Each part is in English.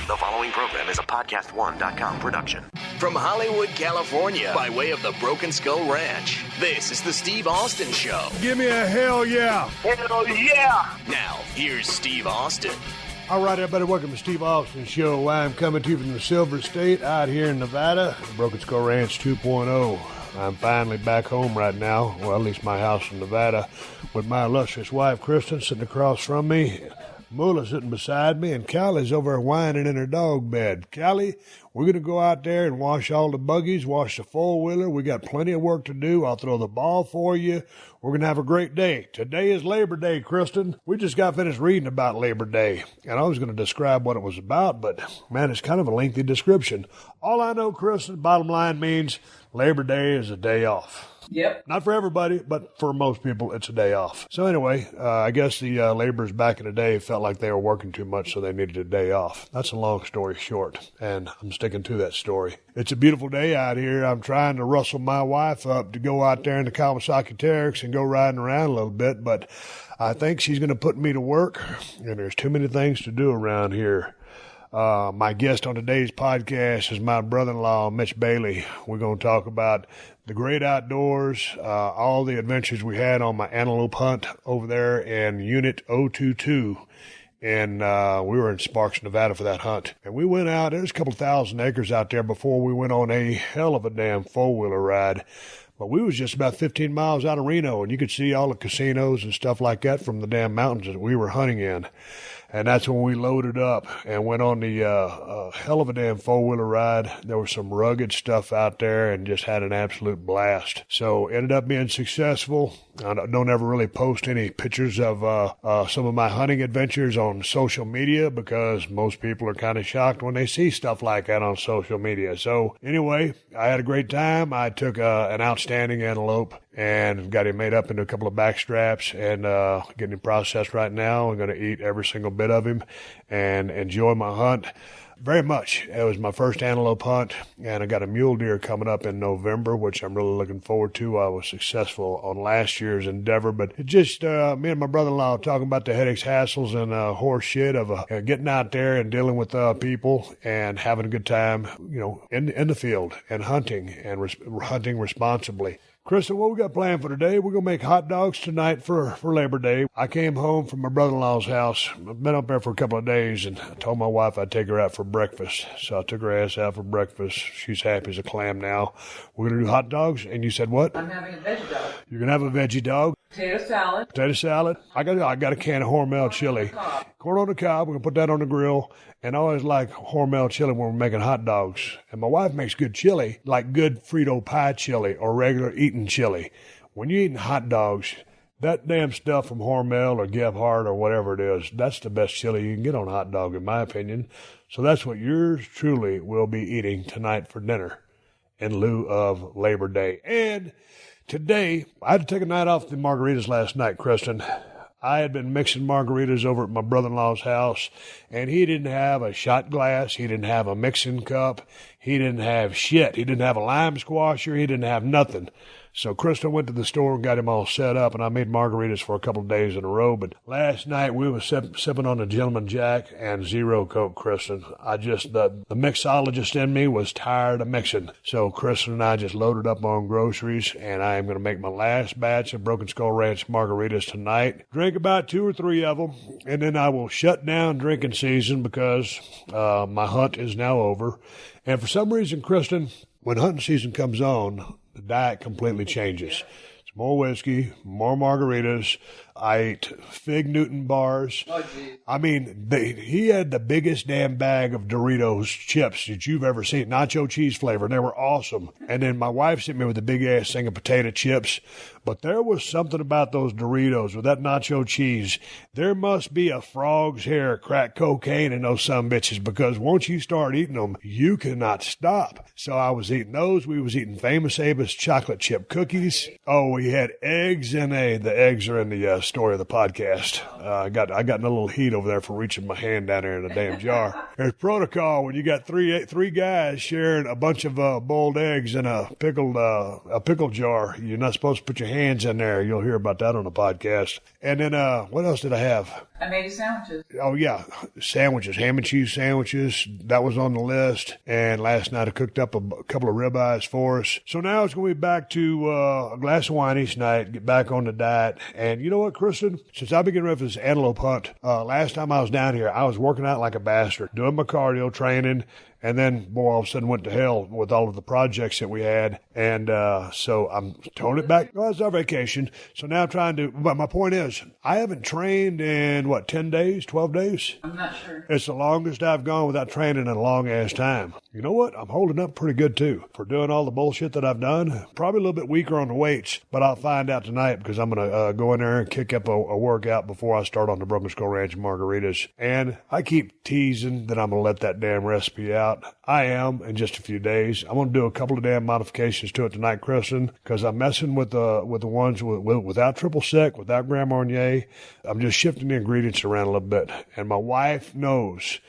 The following program is a PodcastOne.com production. From Hollywood, California, by way of the Broken Skull Ranch, this is the Steve Austin Show. Give me a hell yeah. Hell yeah. Now, here's Steve Austin. All right, everybody, welcome to Steve Austin Show. I'm coming to you from the Silver State out here in Nevada, Broken Skull Ranch 2.0. I'm finally back home right now, well, at least my house in Nevada, with my illustrious wife, Kristen, sitting across from me. Moola's sitting beside me, and Callie's over there whining in her dog bed. Callie, we're going to go out there and wash all the buggies, wash the four-wheeler. We got plenty of work to do. I'll throw the ball for you. We're going to have a great day. Today is Labor Day, Kristen. We just got finished reading about Labor Day, and I was going to describe what it was about, but, man, it's kind of a lengthy description. All I know, Kristen, bottom line means Labor Day is a day off. Yep. Not for everybody, but for most people, it's a day off. So anyway, I guess the laborers back in the day felt like they were working too much, so they needed a day off. That's a long story short, and I'm sticking to that story. It's a beautiful day out here. I'm trying to rustle my wife up to go out there in the Kawasaki Teryx and go riding around a little bit, but I think she's going to put me to work, and there's too many things to do around here. My guest on today's podcast is my brother-in-law, Mitch Bailey. We're going to talk about the great outdoors, all the adventures we had on my antelope hunt over there in Unit 022. And we were in Sparks, Nevada for that hunt. And we went out, there's a couple thousand acres out there before we went on a hell of a damn four-wheeler ride. But we was just about 15 miles out of Reno, and you could see all the casinos and stuff like that from the damn mountains that we were hunting in. And that's when we loaded up and went on the hell of a damn four-wheeler ride. There was some rugged stuff out there and just had an absolute blast. So ended up being successful. I don't ever really post any pictures of some of my hunting adventures on social media because most people are kind of shocked when they see stuff like that on social media. So anyway, I had a great time. I took an outstanding antelope and got him made up into a couple of back straps and getting him processed right now. I'm going to eat every single bit of him and enjoy my hunt very much. It was my first antelope hunt, and I got a mule deer coming up in November, which I'm really looking forward to. I was successful on last year's endeavor, but it just me and my brother-in-law talking about the headaches, hassles, and horse shit of getting out there and dealing with people and having a good time, you know, in the field and hunting and hunting responsibly. Kristen, what we got planned for today? We're going to make hot dogs tonight for Labor Day. I came home from my brother-in-law's house. I've been up there for a couple of days, and I told my wife I'd take her out for breakfast. So I took her ass out for breakfast. She's happy as a clam now. We're going to do hot dogs, and you said what? I'm having a veggie dog. You're going to have a veggie dog? Potato salad. Potato salad. I got a can of Hormel chili. Corn on the cob. We're going to put that on the grill. And I always like Hormel chili when we're making hot dogs. And my wife makes good chili, like good Frito pie chili or regular eating chili. When you're eating hot dogs, that damn stuff from Hormel or Gebhardt or whatever it is, that's the best chili you can get on a hot dog, in my opinion. So that's what yours truly will be eating tonight for dinner in lieu of Labor Day. And today, I had to take a night off the margaritas last night, Kristen. I had been mixing margaritas over at my brother-in-law's house, and he didn't have a shot glass. He didn't have a mixing cup. He didn't have shit. He didn't have a lime squasher. He didn't have nothing. So Kristen went to the store and got him all set up, and I made margaritas for a couple of days in a row. But last night we were sipping on a Gentleman Jack and Zero Coke, Kristen. The mixologist in me was tired of mixing. So Kristen and I just loaded up on groceries, and I am going to make my last batch of Broken Skull Ranch margaritas tonight. Drink about 2 or 3 of them, and then I will shut down drinking season because my hunt is now over. And for some reason, Kristen, when hunting season comes on, the diet completely changes. It's more whiskey, more margaritas. I ate Fig Newton bars. Oh, geez. I mean, he had the biggest damn bag of Doritos chips that you've ever seen, nacho cheese flavor. They were awesome. And then my wife sent me with a big ass thing of potato chips. But there was something about those Doritos with that nacho cheese. There must be a frog's hair crack cocaine in those sumbitches, because once you start eating them, you cannot stop. So I was eating those. We was eating Famous Abe's chocolate chip cookies. Oh, we had eggs in the eggs are in the story of the podcast. I got in a little heat over there for reaching my hand down there in the damn jar. There's protocol when you got three guys sharing a bunch of boiled eggs in a pickle jar. You're not supposed to put your hands in there. You'll hear about that on the podcast. And then what else did I have? I made you sandwiches. Oh, yeah. Sandwiches, ham and cheese sandwiches. That was on the list. And last night I cooked up a couple of ribeyes for us. So now it's going to be back to a glass of wine each night, get back on the diet. And you know what, Kristen? Since I've been getting ready for this antelope hunt, last time I was down here, I was working out like a bastard, doing my cardio training. And then, boy, all of a sudden went to hell with all of the projects that we had. And so I'm throwing it back. Well, it's our vacation. So now I'm trying to, but my point is, I haven't trained in, 10 days, 12 days? I'm not sure. It's the longest I've gone without training in a long-ass time. You know what? I'm holding up pretty good, too, for doing all the bullshit that I've done. Probably a little bit weaker on the weights, but I'll find out tonight because I'm going to go in there and kick up a workout before I start on the Broken Skull Ranch margaritas. And I keep teasing that I'm going to let that damn recipe out. I am in just a few days. I'm going to do a couple of damn modifications to it tonight, Kristen, because I'm messing with the ones without triple sec, without Grand Marnier. I'm just shifting the ingredients around a little bit. And my wife knows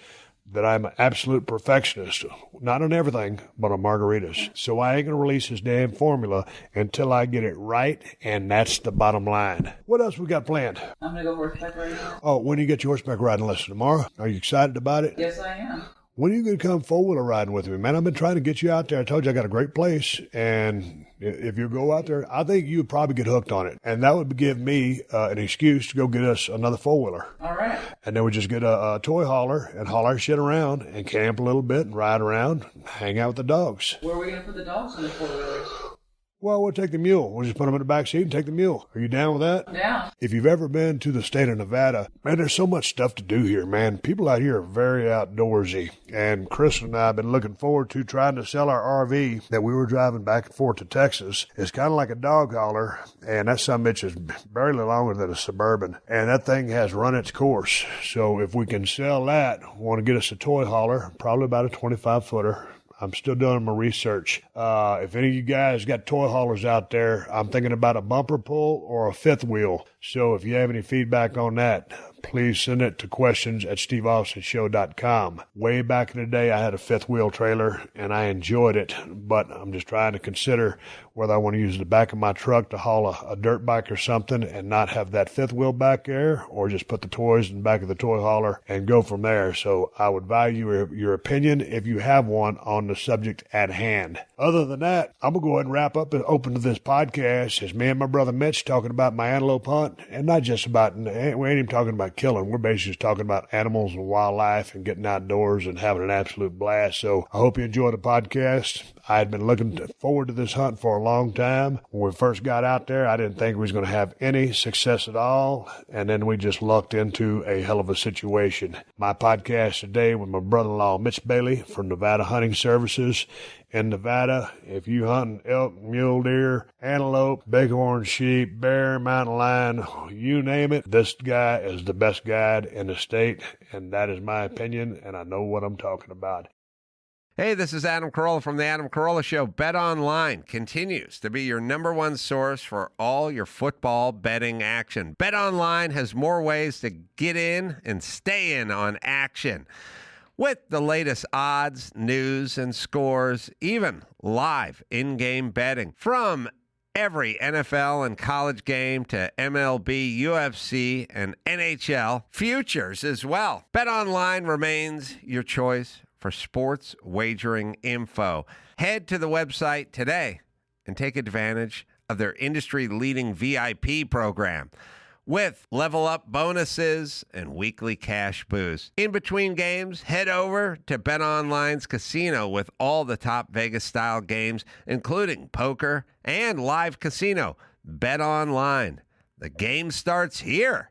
that I'm an absolute perfectionist, not on everything, but on margaritas. So I ain't going to release this damn formula until I get it right, and that's the bottom line. What else we got planned? I'm going to go horseback riding. Oh, when do you get your horseback riding lesson? Tomorrow? Are you excited about it? Yes, I am. When are you going to come four-wheeler riding with me, man? I've been trying to get you out there. I told you I got a great place, and if you go out there, I think you would probably get hooked on it. And that would give me an excuse to go get us another four-wheeler. All right. And then we just get a toy hauler and haul our shit around and camp a little bit and ride around, hang out with the dogs. Where are we going to put the dogs in the four-wheelers? Well, we'll take the mule. We'll just put them in the back seat and take the mule. Are you down with that? Yeah. If you've ever been to the state of Nevada, man, there's so much stuff to do here, man. People out here are very outdoorsy. And Chris and I have been looking forward to trying to sell our RV that we were driving back and forth to Texas. It's kind of like a dog hauler, and that summit is barely longer than a Suburban. And that thing has run its course. So if we can sell that, we want to get us a toy hauler, probably about a 25-footer. I'm still doing my research. If any of you guys got toy haulers out there, I'm thinking about a bumper pull or a fifth wheel. So if you have any feedback on that, please send it to questions@steveaustonshow.com. Way back in the day, I had a fifth wheel trailer, and I enjoyed it, but I'm just trying to consider whether I want to use the back of my truck to haul a dirt bike or something and not have that fifth wheel back there, or just put the toys in the back of the toy hauler and go from there. So I would value your opinion if you have one on the subject at hand. Other than that, I'm going to go ahead and wrap up and open to this podcast as me and my brother Mitch talking about my antelope hunt, and not just about, we ain't even talking about killing. We're basically just talking about animals and wildlife and getting outdoors and having an absolute blast. So I hope you enjoy the podcast. I had been looking forward to this hunt for a long time. When we first got out there, I didn't think we was going to have any success at all. And then we just lucked into a hell of a situation. My podcast today with my brother-in-law, Mitch Bailey from Nevada Hunting Services. In Nevada, if you hunting elk, mule deer, antelope, bighorn sheep, bear, mountain lion, you name it, this guy is the best guide in the state, and that is my opinion, and I know what I'm talking about. Hey, this is Adam Carolla from The Adam Carolla Show. Bet Online continues to be your number one source for all your football betting action. Bet Online has more ways to get in and stay in on action, with the latest odds, news, and scores, even live in-game betting. From every NFL and college game to MLB, UFC, and NHL, futures as well. BetOnline remains your choice for sports wagering info. Head to the website today and take advantage of their industry-leading VIP program, with level-up bonuses and weekly cash boosts. In between games, head over to BetOnline's casino with all the top Vegas-style games, including poker and live casino. BetOnline. The game starts here.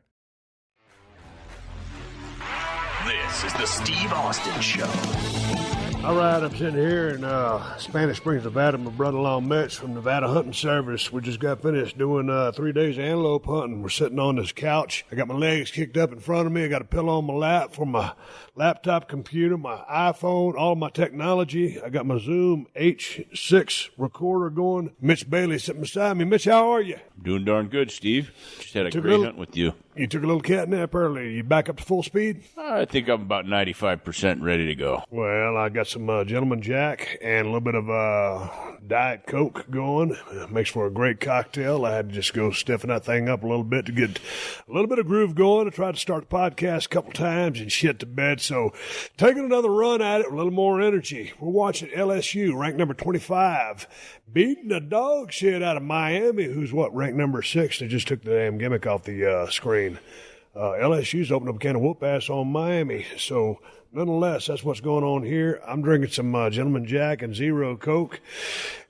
This is the Steve Austin Show. All right, I'm sitting here in Spanish Springs, Nevada. My brother-in-law Mitch from Nevada Hunting Service. We just got finished doing 3 days of antelope hunting. We're sitting on this couch. I got my legs kicked up in front of me. I got a pillow on my lap for my laptop computer, my iPhone, all my technology. I got my Zoom H6 recorder going. Mitch Bailey sitting beside me. Mitch, how are you? Doing darn good, Steve. Just had a great hunt with you. You took a little cat nap earlier. You back up to full speed? I think I'm about 95% ready to go. Well, I got some Gentleman Jack and a little bit of Diet Coke going. Makes for a great cocktail. I had to just go stiffen that thing up a little bit to get a little bit of groove going. I tried to start the podcast a couple times and shit to bed, so taking another run at it with a little more energy. We're watching LSU, ranked number 25, beating the dog shit out of Miami, who's ranked number 6. They just took the damn gimmick off the screen. LSU's opened up a can of whoop ass on Miami, so nonetheless, that's what's going on here. I'm drinking some Gentleman Jack and Zero Coke.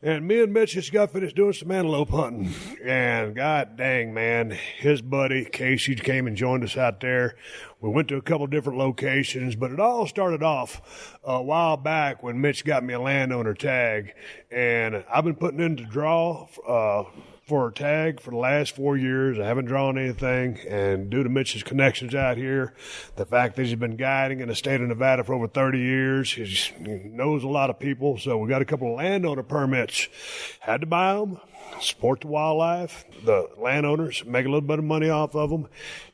And me and Mitch just got finished doing some antelope hunting. And god dang, man, his buddy Casey came and joined us out there. We went to a couple different locations, but it all started off a while back when Mitch got me a landowner tag. And I've been putting in to draw for a tag for the last 4 years. I haven't drawn anything, and due to Mitch's connections out here, the fact that he's been guiding in the state of Nevada for over 30 years, he knows a lot of people, so we got a couple of landowner permits. Had to buy them, support the wildlife, the landowners, make a little bit of money off of them,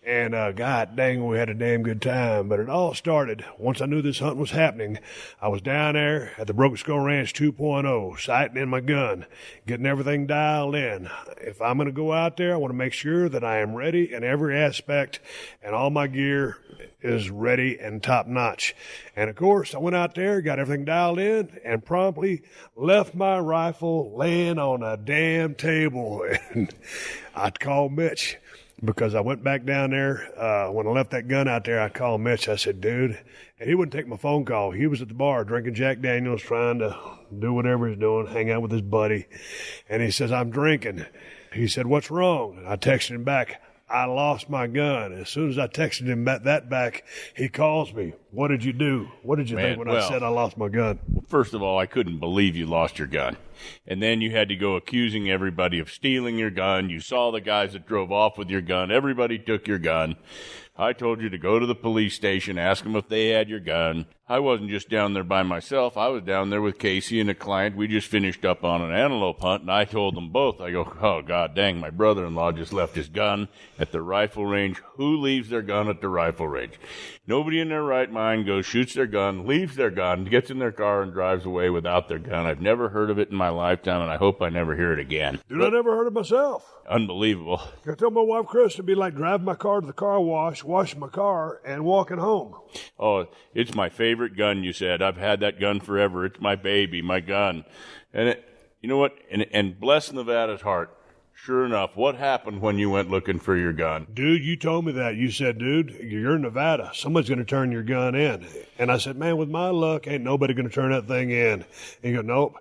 and god dang, we had a damn good time. But it all started once I knew this hunt was happening. I was down there at the Broken Skull Ranch 2.0, sighting in my gun, getting everything dialed in. If I'm going to go out there, I want to make sure that I am ready in every aspect and all my gear is ready and top notch. And of course, I went out there, got everything dialed in, and promptly left my rifle laying on a damn table. And I called Mitch because I went back down there. When I left that gun out there, I called Mitch. I said, dude, and he wouldn't take my phone call. He was at the bar drinking Jack Daniels, trying to do whatever he's doing, hang out with his buddy. And he says, I'm drinking. He said, what's wrong? And I texted him back, I lost my gun. As soon as I texted him that back, he calls me. What did you do? What did you think when I said I lost my gun? First of all, I couldn't believe you lost your gun. And then you had to go accusing everybody of stealing your gun. You saw the guys that drove off with your gun. Everybody took your gun. I told you to go to the police station, ask them if they had your gun. I wasn't just down there by myself. I was down there with Casey and a client. We just finished up on an antelope hunt, and I told them both. I go, oh, god dang, my brother-in-law just left his gun at the rifle range. Who leaves their gun at the rifle range? Nobody in their right mind goes, shoots their gun, leaves their gun, gets in their car, and drives away without their gun. I've never heard of it in my lifetime, and I hope I never hear it again. Dude, I never heard it myself. Unbelievable. I tell my wife, Chris, it'd be like driving my car to the car wash, washing my car, and walking home. Oh, it's my favorite gun, you said. I've had that gun forever. It's my baby, my gun. And you know what? And bless Nevada's heart. Sure enough, what happened when you went looking for your gun? Dude, you told me that. You said, dude, you're in Nevada. Somebody's going to turn your gun in. And I said, man, with my luck, ain't nobody going to turn that thing in. And you go, nope.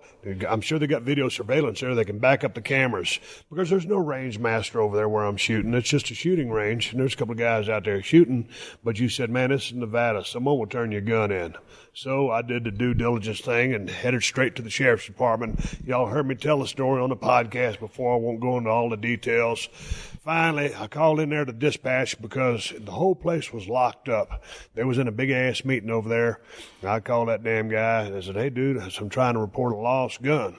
I'm sure they got video surveillance there. They can back up the cameras because there's no range master over there where I'm shooting. It's just a shooting range, and there's a couple of guys out there shooting. But you said, man, this is Nevada. Someone will turn your gun in. So I did the due diligence thing and headed straight to the sheriff's department. Y'all heard me tell the story on the podcast before. I won't go into all the details. Finally, I called in there to dispatch because the whole place was locked up. They was in a big-ass meeting over there. I called that damn guy, and I said, hey, dude, I'm trying to report a lost gun.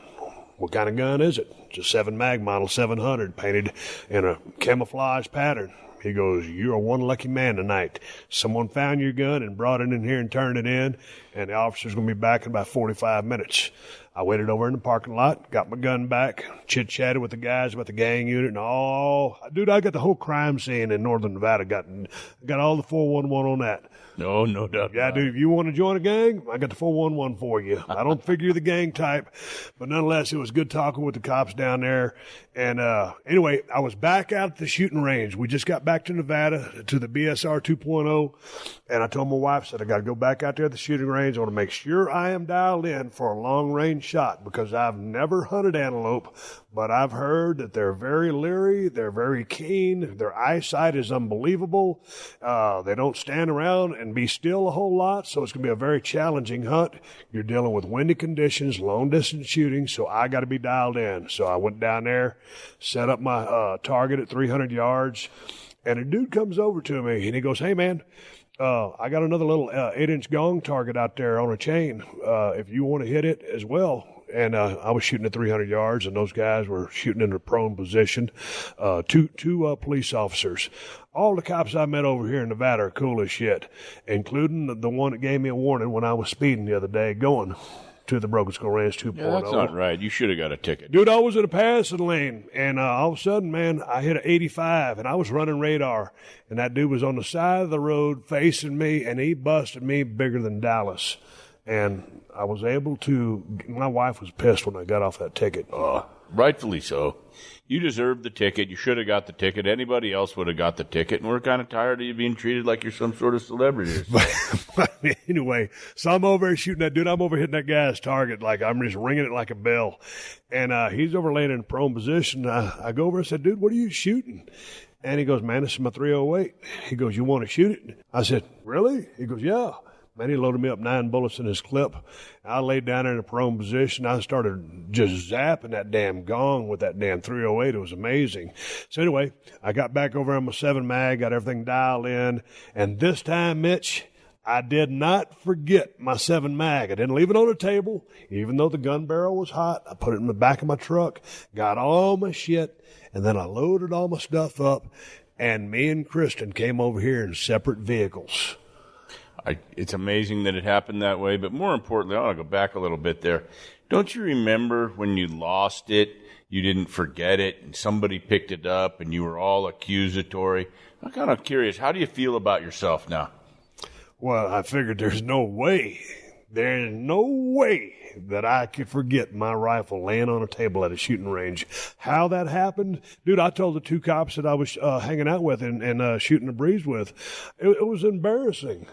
What kind of gun is it? It's a 7 Mag Model 700 painted in a camouflage pattern. He goes, you're a one lucky man tonight. Someone found your gun and brought it in here and turned it in, and the officer's going to be back in about 45 minutes. I waited over in the parking lot, got my gun back, chit-chatted with the guys about the gang unit, and dude, I got the whole crime scene in northern Nevada. Got all the 411 on that. No doubt. Yeah, dude, if you want to join a gang, I got the 411 for you. I don't figure you're the gang type, but nonetheless, it was good talking with the cops down there. And anyway, I was back out at the shooting range. We just got back to Nevada to the BSR 2.0, and I told my wife, I said, I got to go back out there at the shooting range. I want to make sure I am dialed in for a long-range shot because I've never hunted antelope, but I've heard that they're very leery, they're very keen, their eyesight is unbelievable. They don't stand around and be still a whole lot, so it's going to be a very challenging hunt. You're dealing with windy conditions, long-distance shooting, so I got to be dialed in. So I went down there, set up my target at 300 yards, and a dude comes over to me, and he goes, "Hey, man, I got another little 8-inch gong target out there on a chain. If you want to hit it as well." And I was shooting at 300 yards, and those guys were shooting in a prone position. Two police officers. All the cops I met over here in Nevada are cool as shit, including the one that gave me a warning when I was speeding the other day going to the Broken Skull Ranch 2.0. Yeah, that's not right. You should have got a ticket. Dude, I was in a passing lane, and all of a sudden, man, I hit an 85, and I was running radar, and that dude was on the side of the road facing me, and he busted me bigger than Dallas. And I was able to, my wife was pissed when I got off that ticket. Rightfully so. You deserved the ticket. You should have got the ticket. Anybody else would have got the ticket, and we're kind of tired of you being treated like you're some sort of celebrity. But anyway, so I'm over here shooting that dude. I'm over hitting that guy's target like I'm just ringing it like a bell. And he's over laying in a prone position. I go over and said, "Dude, what are you shooting?" And he goes, "Man, this is my 308. He goes, "You want to shoot it?" I said, "Really?" He goes, "Yeah." Man, he loaded me up 9 bullets in his clip. I laid down in a prone position. I started just zapping that damn gong with that damn 308. It was amazing. So anyway, I got back over on my 7 mag, got everything dialed in. And this time, Mitch, I did not forget my 7 mag. I didn't leave it on the table. Even though the gun barrel was hot, I put it in the back of my truck, got all my shit, and then I loaded all my stuff up. And me and Kristen came over here in separate vehicles. It's amazing that it happened that way, but more importantly, I want to go back a little bit there. Don't you remember when you lost it, you didn't forget it, and somebody picked it up, and you were all accusatory? I'm kind of curious, how do you feel about yourself now? Well, I figured there's no way that I could forget my rifle laying on a table at a shooting range. How that happened? Dude, I told the 2 cops that I was hanging out with and shooting the breeze with. It was embarrassing.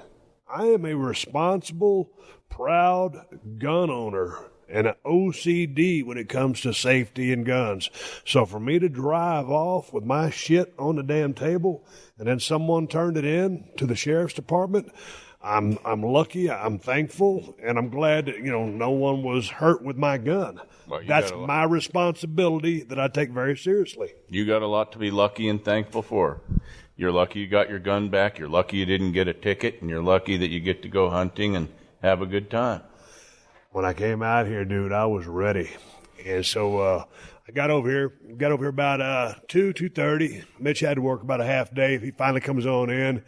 I am a responsible, proud gun owner and an OCD when it comes to safety and guns. So for me to drive off with my shit on the damn table and then someone turned it in to the sheriff's department, I'm lucky, I'm thankful, and I'm glad that, no one was hurt with my gun. Well, that's my responsibility that I take very seriously. You got a lot to be lucky and thankful for. You're lucky you got your gun back. You're lucky you didn't get a ticket, and you're lucky that you get to go hunting and have a good time. When I came out here, dude, I was ready. And so I got over here about 2:30. Mitch had to work about a half day. He finally comes on in,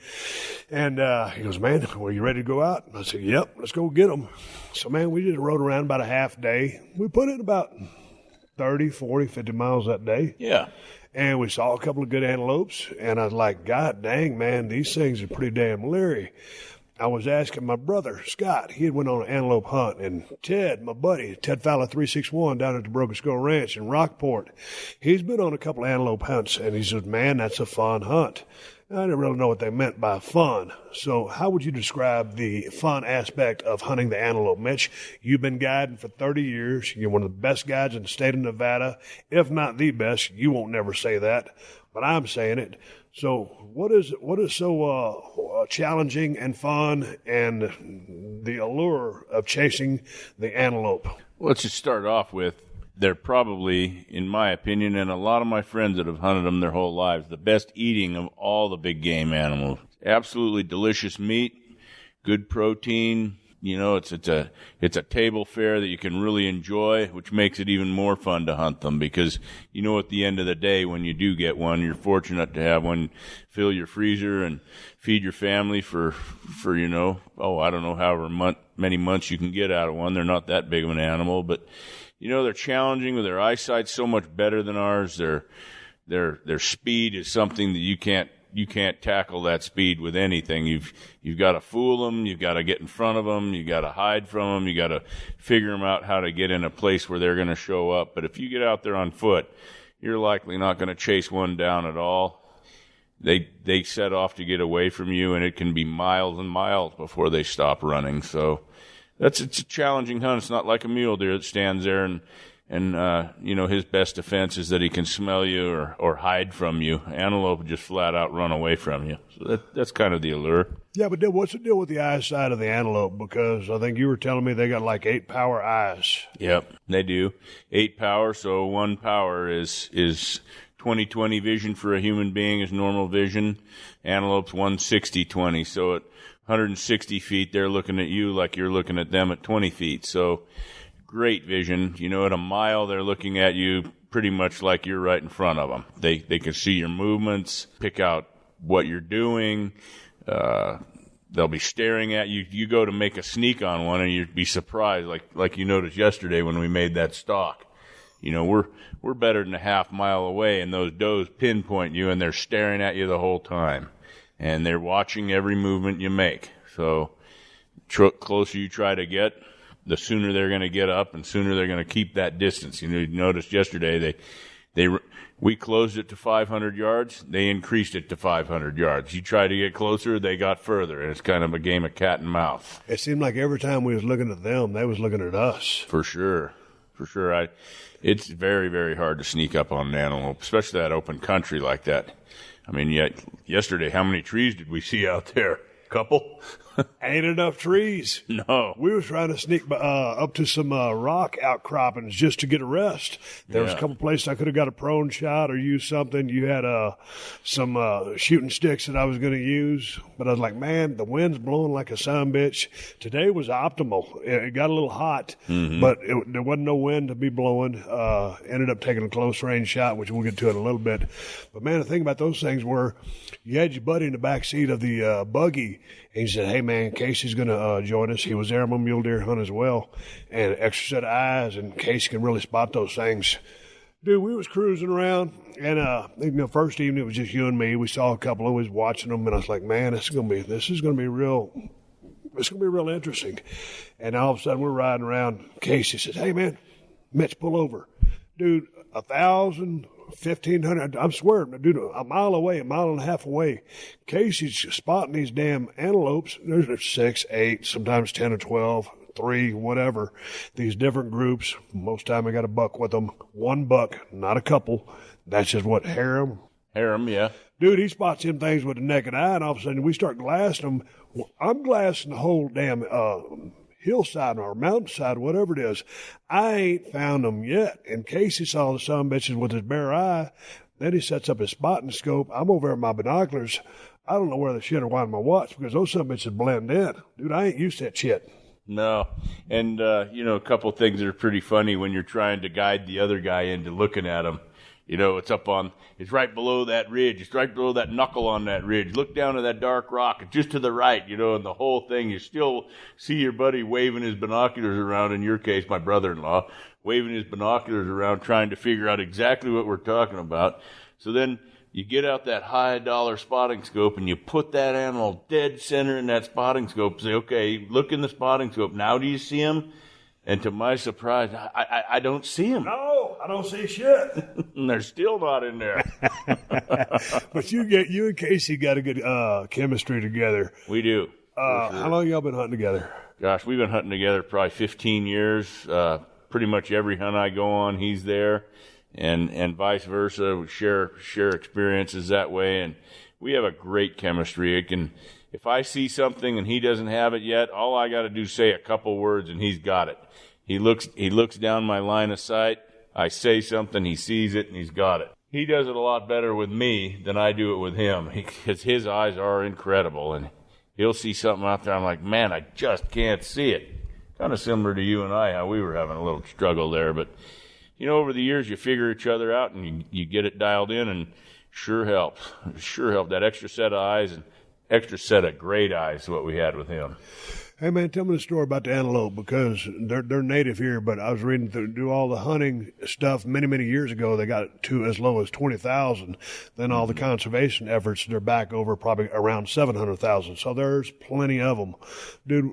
and he goes, "Man, were you ready to go out?" I said, "Yep, let's go get them." So, man, we just rode around about a half day. We put in about 30, 40, 50 miles that day. Yeah. And we saw a couple of good antelopes, and I was like, God dang, man, these things are pretty damn leery. I was asking my brother, Scott, he had went on an antelope hunt, and Ted, my buddy, Ted Fowler 361 down at the Broken Skull Ranch in Rockport, he's been on a couple of antelope hunts, and he said, "Man, that's a fun hunt." I didn't really know what they meant by fun. So how would you describe the fun aspect of hunting the antelope, Mitch? You've been guiding for 30 years. You're one of the best guides in the state of Nevada, if not the best. You won't never say that, but I'm saying it. So what is so challenging and fun and the allure of chasing the antelope? Well, let's just start off with, they're probably, in my opinion, and a lot of my friends that have hunted them their whole lives, the best eating of all the big game animals. Absolutely delicious meat, good protein. It's a table fare that you can really enjoy, which makes it even more fun to hunt them because, at the end of the day, when you do get one, you're fortunate to have one, fill your freezer and feed your family for I don't know, however many months you can get out of one. They're not that big of an animal, but they're challenging with their eyesight so much better than ours. Their speed is something that you can't tackle that speed with anything. You've got to fool them. You've got to get in front of them. You've got to hide from them. You got to figure them out how to get in a place where they're going to show up. But if you get out there on foot, you're likely not going to chase one down at all. They set off to get away from you, and it can be miles and miles before they stop running. So it's a challenging hunt. It's not like a mule deer that stands there and his best defense is that he can smell you or hide from you. Antelope will just flat out run away from you. So that's kind of the allure. Yeah, but what's the deal with the eyesight of the antelope? Because I think you were telling me they got like 8 power eyes. Yep, they do. 8 power, so 1 power is 20/20 vision for a human being is normal vision. Antelope's 160/20, so at 160 feet, they're looking at you like you're looking at them at 20 feet. So great vision. At a mile, they're looking at you pretty much like you're right in front of them. They can see your movements, pick out what you're doing. They'll be staring at you. You go to make a sneak on one, and you'd be surprised, like you noticed yesterday when we made that stalk. We're better than a half mile away, and those does pinpoint you, and they're staring at you the whole time, and they're watching every movement you make. So, closer you try to get, the sooner they're going to get up, and sooner they're going to keep that distance. You noticed yesterday we closed it to 500 yards. They increased it to 500 yards. You try to get closer, they got further, and it's kind of a game of cat and mouse. It seemed like every time we was looking at them, they was looking at us. For sure. It's very, very hard to sneak up on an antelope, especially that open country like that. I mean, yesterday, how many trees did we see out there? Couple? Ain't enough trees. No. We was trying to sneak up to some rock outcroppings just to get a rest. There was a couple places I could have got a prone shot or used something. You had some shooting sticks that I was going to use. But I was like, man, the wind's blowing like a sumbitch. Today was optimal. It got a little hot, but there wasn't no wind to be blowing. Ended up taking a close range shot, which we'll get to in a little bit. But, man, the thing about those things were you had your buddy in the back seat of the buggy, and he said, hey, man, Casey's going to join us. He was there on a mule deer hunt as well. And an extra set of eyes, and Casey can really spot those things. Dude, we was cruising around, and first evening it was just you and me. We saw a couple, and we was watching them, and I was like, man, this is going to be real interesting. And all of a sudden we're riding around. Casey says, hey, man, Mitch, pull over. Dude, 1,000, 1,500, I'm swearing, dude, a mile away, a mile and a half away. Casey's spotting these damn antelopes. There's 6, 8, sometimes 10 or 12, 3, whatever. These different groups. Most time I got a buck with them. 1 buck, not a couple. That's just what, harem? Harem, yeah. Dude, he spots them things with the naked eye, and all of a sudden we start glassing them. I'm glassing the whole damn hillside or mountainside, whatever it is. I ain't found them yet. And Casey saw the son bitches with his bare eye. Then he sets up his spotting scope. I'm over at my binoculars. I don't know where the shit are winding my watch because those son bitches blend in. Dude, I ain't used to that shit. No. And, a couple of things that are pretty funny when you're trying to guide the other guy into looking at them. It's right below that ridge. It's right below that knuckle on that ridge. Look down at that dark rock. It's just to the right, and the whole thing, you still see your buddy waving his binoculars around, in your case, my brother-in-law, waving his binoculars around trying to figure out exactly what we're talking about. So then you get out that high-dollar spotting scope and you put that animal dead center in that spotting scope. Say, okay, look in the spotting scope. Now do you see him? And to my surprise, I don't see him. No, I don't see shit. And they're still not in there. But you and Casey got a good chemistry together. We do. Sure. How long y'all been hunting together? Gosh, we've been hunting together probably 15 years. Pretty much every hunt I go on, he's there, and vice versa. We share experiences that way, and we have a great chemistry. If I see something and he doesn't have it yet, all I got to do is say a couple words and he's got it. He looks down my line of sight. I say something, he sees it, and he's got it. He does it a lot better with me than I do it with him because his eyes are incredible, and he'll see something out there. I'm like, man, I just can't see it. Kind of similar to you and I, how we were having a little struggle there. But, over the years, you figure each other out, and you get it dialed in, and sure helps. Sure helps. That extra set of eyes and extra set of great eyes is what we had with him. Hey, man, tell me the story about the antelope because they're native here, but I was reading do all the hunting stuff many, many years ago. They got to as low as 20,000. Then all the conservation efforts, they're back over probably around 700,000. So there's plenty of them. Dude,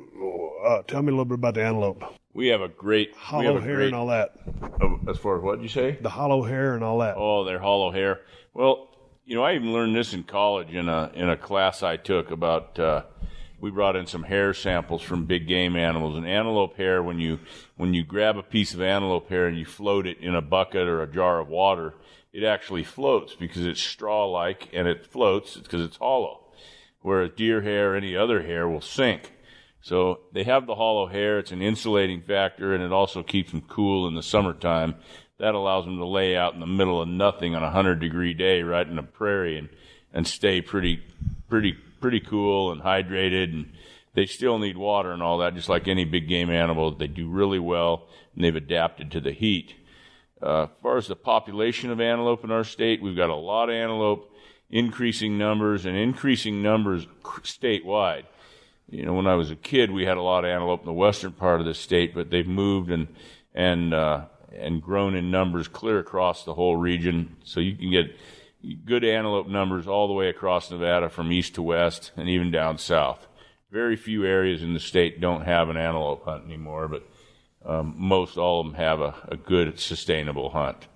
tell me a little bit about the antelope. We have a great hollow hair and all that. As far as what did you say? The hollow hair and all that. Oh, their hollow hair. Well, I even learned this in college in a class I took about we brought in some hair samples from big game animals. And antelope hair, when you grab a piece of antelope hair and you float it in a bucket or a jar of water, it actually floats because it's straw-like, and it floats because it's hollow. Whereas deer hair or any other hair will sink. So they have the hollow hair. It's an insulating factor, and it also keeps them cool in the summertime. That allows them to lay out in the middle of nothing on a 100-degree day right in the prairie and stay pretty cool and hydrated. And they still need water and all that, just like any big game animal. They do really well, and they've adapted to the heat. As far as the population of antelope in our state, we've got a lot of antelope, increasing numbers statewide. You know, when I was a kid, we had a lot of antelope in the western part of the state, but they've moved and grown in numbers clear across the whole region. So you can get good antelope numbers all the way across Nevada from east to west and even down south. Very few areas in the state don't have an antelope hunt anymore, but most all of them have a good, sustainable hunt.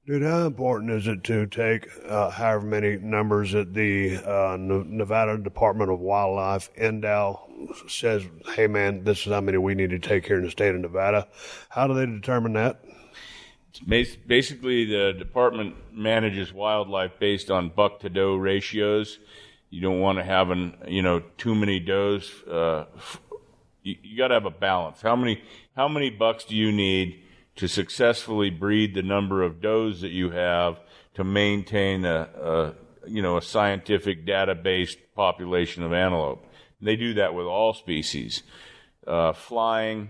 Dude, how important is it to take however many numbers that the Nevada Department of Wildlife, NDOW, says, hey, man, this is how many we need to take here in the state of Nevada? How do they determine that? Basically, the department manages wildlife based on buck-to-doe ratios. You don't want to have too many does. You got to have a balance. How many bucks do you need to successfully breed the number of does that you have to maintain a scientific data-based population of antelope? And they do that with all species. Flying,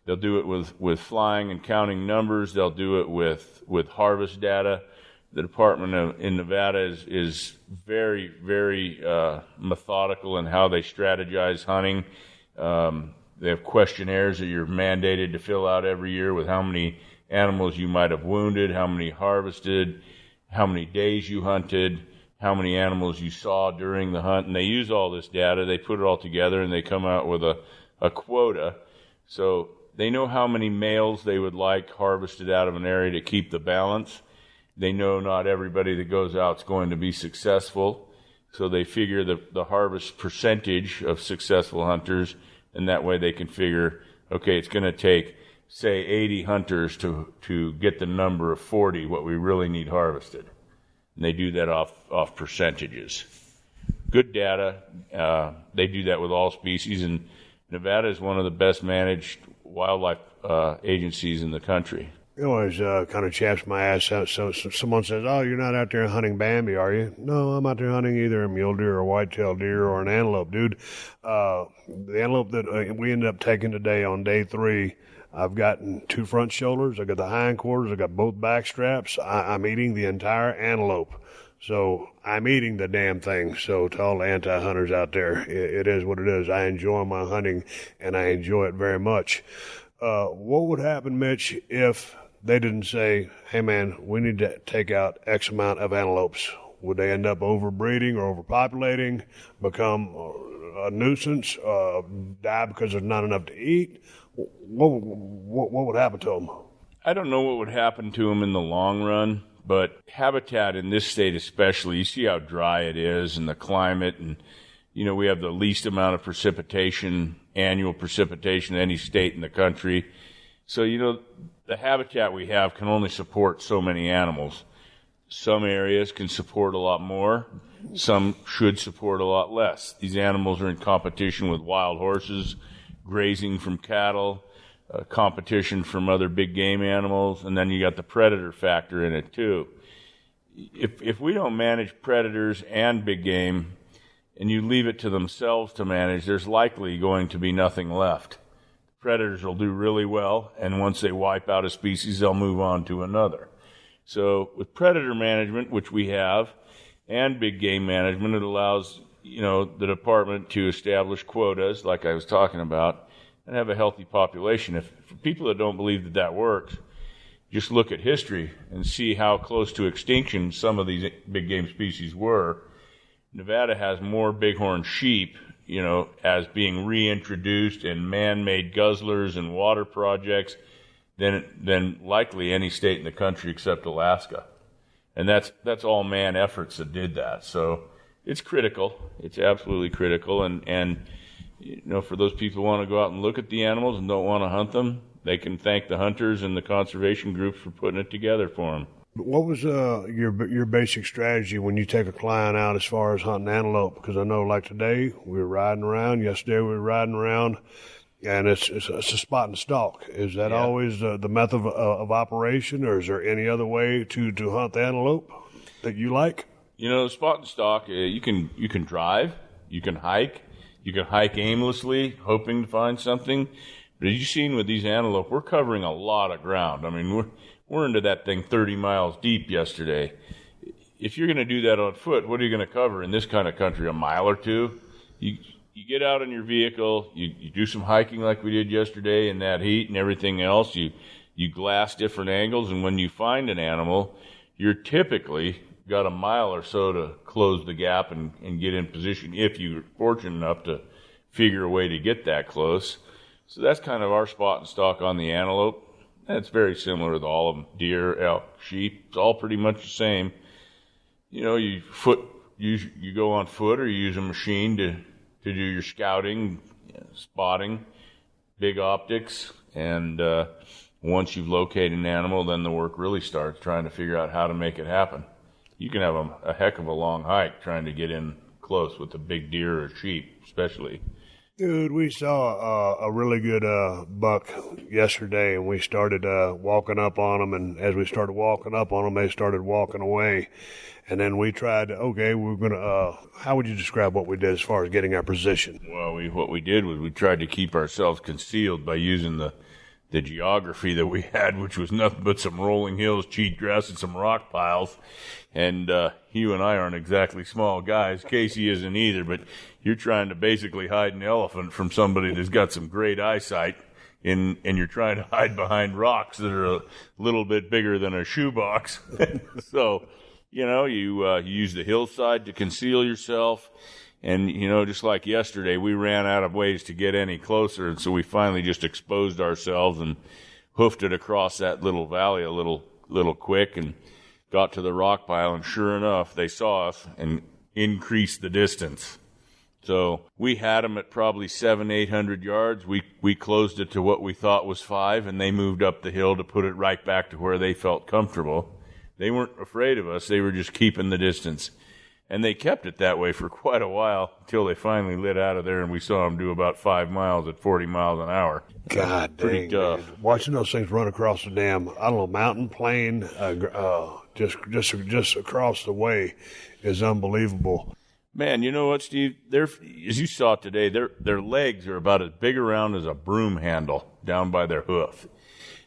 they'll do it with flying and counting numbers. They'll do it with harvest data. The department in Nevada is very, very methodical in how they strategize hunting. They have questionnaires that you're mandated to fill out every year with how many animals you might have wounded, how many harvested, how many days you hunted, how many animals you saw during the hunt. And they use all this data. They put it all together, and they come out with a quota. So they know how many males they would like harvested out of an area to keep the balance. They know not everybody that goes out is going to be successful. So they figure the harvest percentage of successful hunters, and that way they can figure, okay, it's going to take, say, 80 hunters to get the number of 40, what we really need harvested. And they do that off percentages. Good data. They do that with all species, and Nevada is one of the best managed wildlife agencies in the country. It always kind of chaps my ass out. So someone says, oh, you're not out there hunting Bambi, are you? No, I'm out there hunting either a mule deer or a white-tailed deer or an antelope, dude. The antelope that we ended up taking today on day 3, I've gotten 2 front shoulders. I got the hindquarters. I got both back straps. I'm eating the entire antelope. So I'm eating the damn thing. So to all the anti-hunters out there, it is what it is. I enjoy my hunting, and I enjoy it very much. What would happen, Mitch, if they didn't say, hey, man, we need to take out X amount of antelopes? Would they end up overbreeding or overpopulating, become a nuisance, die because there's not enough to eat? What would happen to them? I don't know what would happen to them in the long run, but habitat in this state especially, you see how dry it is and the climate, and, we have the least amount of precipitation, annual precipitation in any state in the country. So, the habitat we have can only support so many animals. Some areas can support a lot more. Some should support a lot less. These animals are in competition with wild horses, grazing from cattle, competition from other big game animals, and then you got the predator factor in it too. If we don't manage predators and big game, and you leave it to themselves to manage, there's likely going to be nothing left. Predators will do really well, and once they wipe out a species, they'll move on to another. So with predator management, which we have, and big game management, it allows the department to establish quotas, like I was talking about, and have a healthy population. For people that don't believe that works, just look at history and see how close to extinction some of these big game species were. Nevada has more bighorn sheep, as being reintroduced in man-made guzzlers and water projects than likely any state in the country except Alaska. And that's all man efforts that did that. So it's critical. It's absolutely critical. And for those people who want to go out and look at the animals and don't want to hunt them, they can thank the hunters and the conservation groups for putting it together for them. What was your basic strategy when you take a client out as far as hunting antelope? Because I know, like today, we were riding around. Yesterday, we were riding around, and it's a spot and stalk. Is that always the method of operation, or is there any other way to hunt the antelope that you like? Spot and stalk. You can drive, you can hike aimlessly, hoping to find something. But as you've seen with these antelope, we're covering a lot of ground. I mean, we're into that thing 30 miles deep yesterday. If you're going to do that on foot, what are you going to cover in this kind of country? A mile or two? You get out in your vehicle, you do some hiking like we did yesterday in that heat and everything else. You glass different angles, and when you find an animal, you're typically got a mile or so to close the gap and get in position if you're fortunate enough to figure a way to get that close. So that's kind of our spot and stalk on the antelope. That's very similar to all of them. Deer, elk, sheep, it's all pretty much the same. You go on foot or you use a machine to do your scouting, spotting, big optics, and once you've located an animal, then the work really starts trying to figure out how to make it happen. You can have a heck of a long hike trying to get in close with a big deer or sheep, especially. Dude, we saw a really good buck yesterday, and we started walking up on them, and as we started walking up on them, they started walking away. And then we tried, we're going to, how would you describe what we did as far as getting our position? Well, what we did was we tried to keep ourselves concealed by using the geography that we had, which was nothing but some rolling hills, cheat grass, and some rock piles. And you and I aren't exactly small guys. Casey isn't either, but you're trying to basically hide an elephant from somebody that's got some great eyesight, and you're trying to hide behind rocks that are a little bit bigger than a shoebox. So, you use the hillside to conceal yourself. And, just like yesterday, we ran out of ways to get any closer, and so we finally just exposed ourselves and hoofed it across that little valley a little quick and got to the rock pile, and sure enough, they saw us and increased the distance. So we had them at probably 700-800 yards. We closed it to what we thought was 5, and they moved up the hill to put it right back to where they felt comfortable. They weren't afraid of us. They were just keeping the distance. And they kept it that way for quite a while until they finally lit out of there, and we saw them do about 5 miles at 40 miles an hour. God dang, pretty tough. Man. Watching those things run across the damn, mountain, plain, just across the way is unbelievable. Man, you know what, Steve? As you saw today, their legs are about as big around as a broom handle down by their hoof.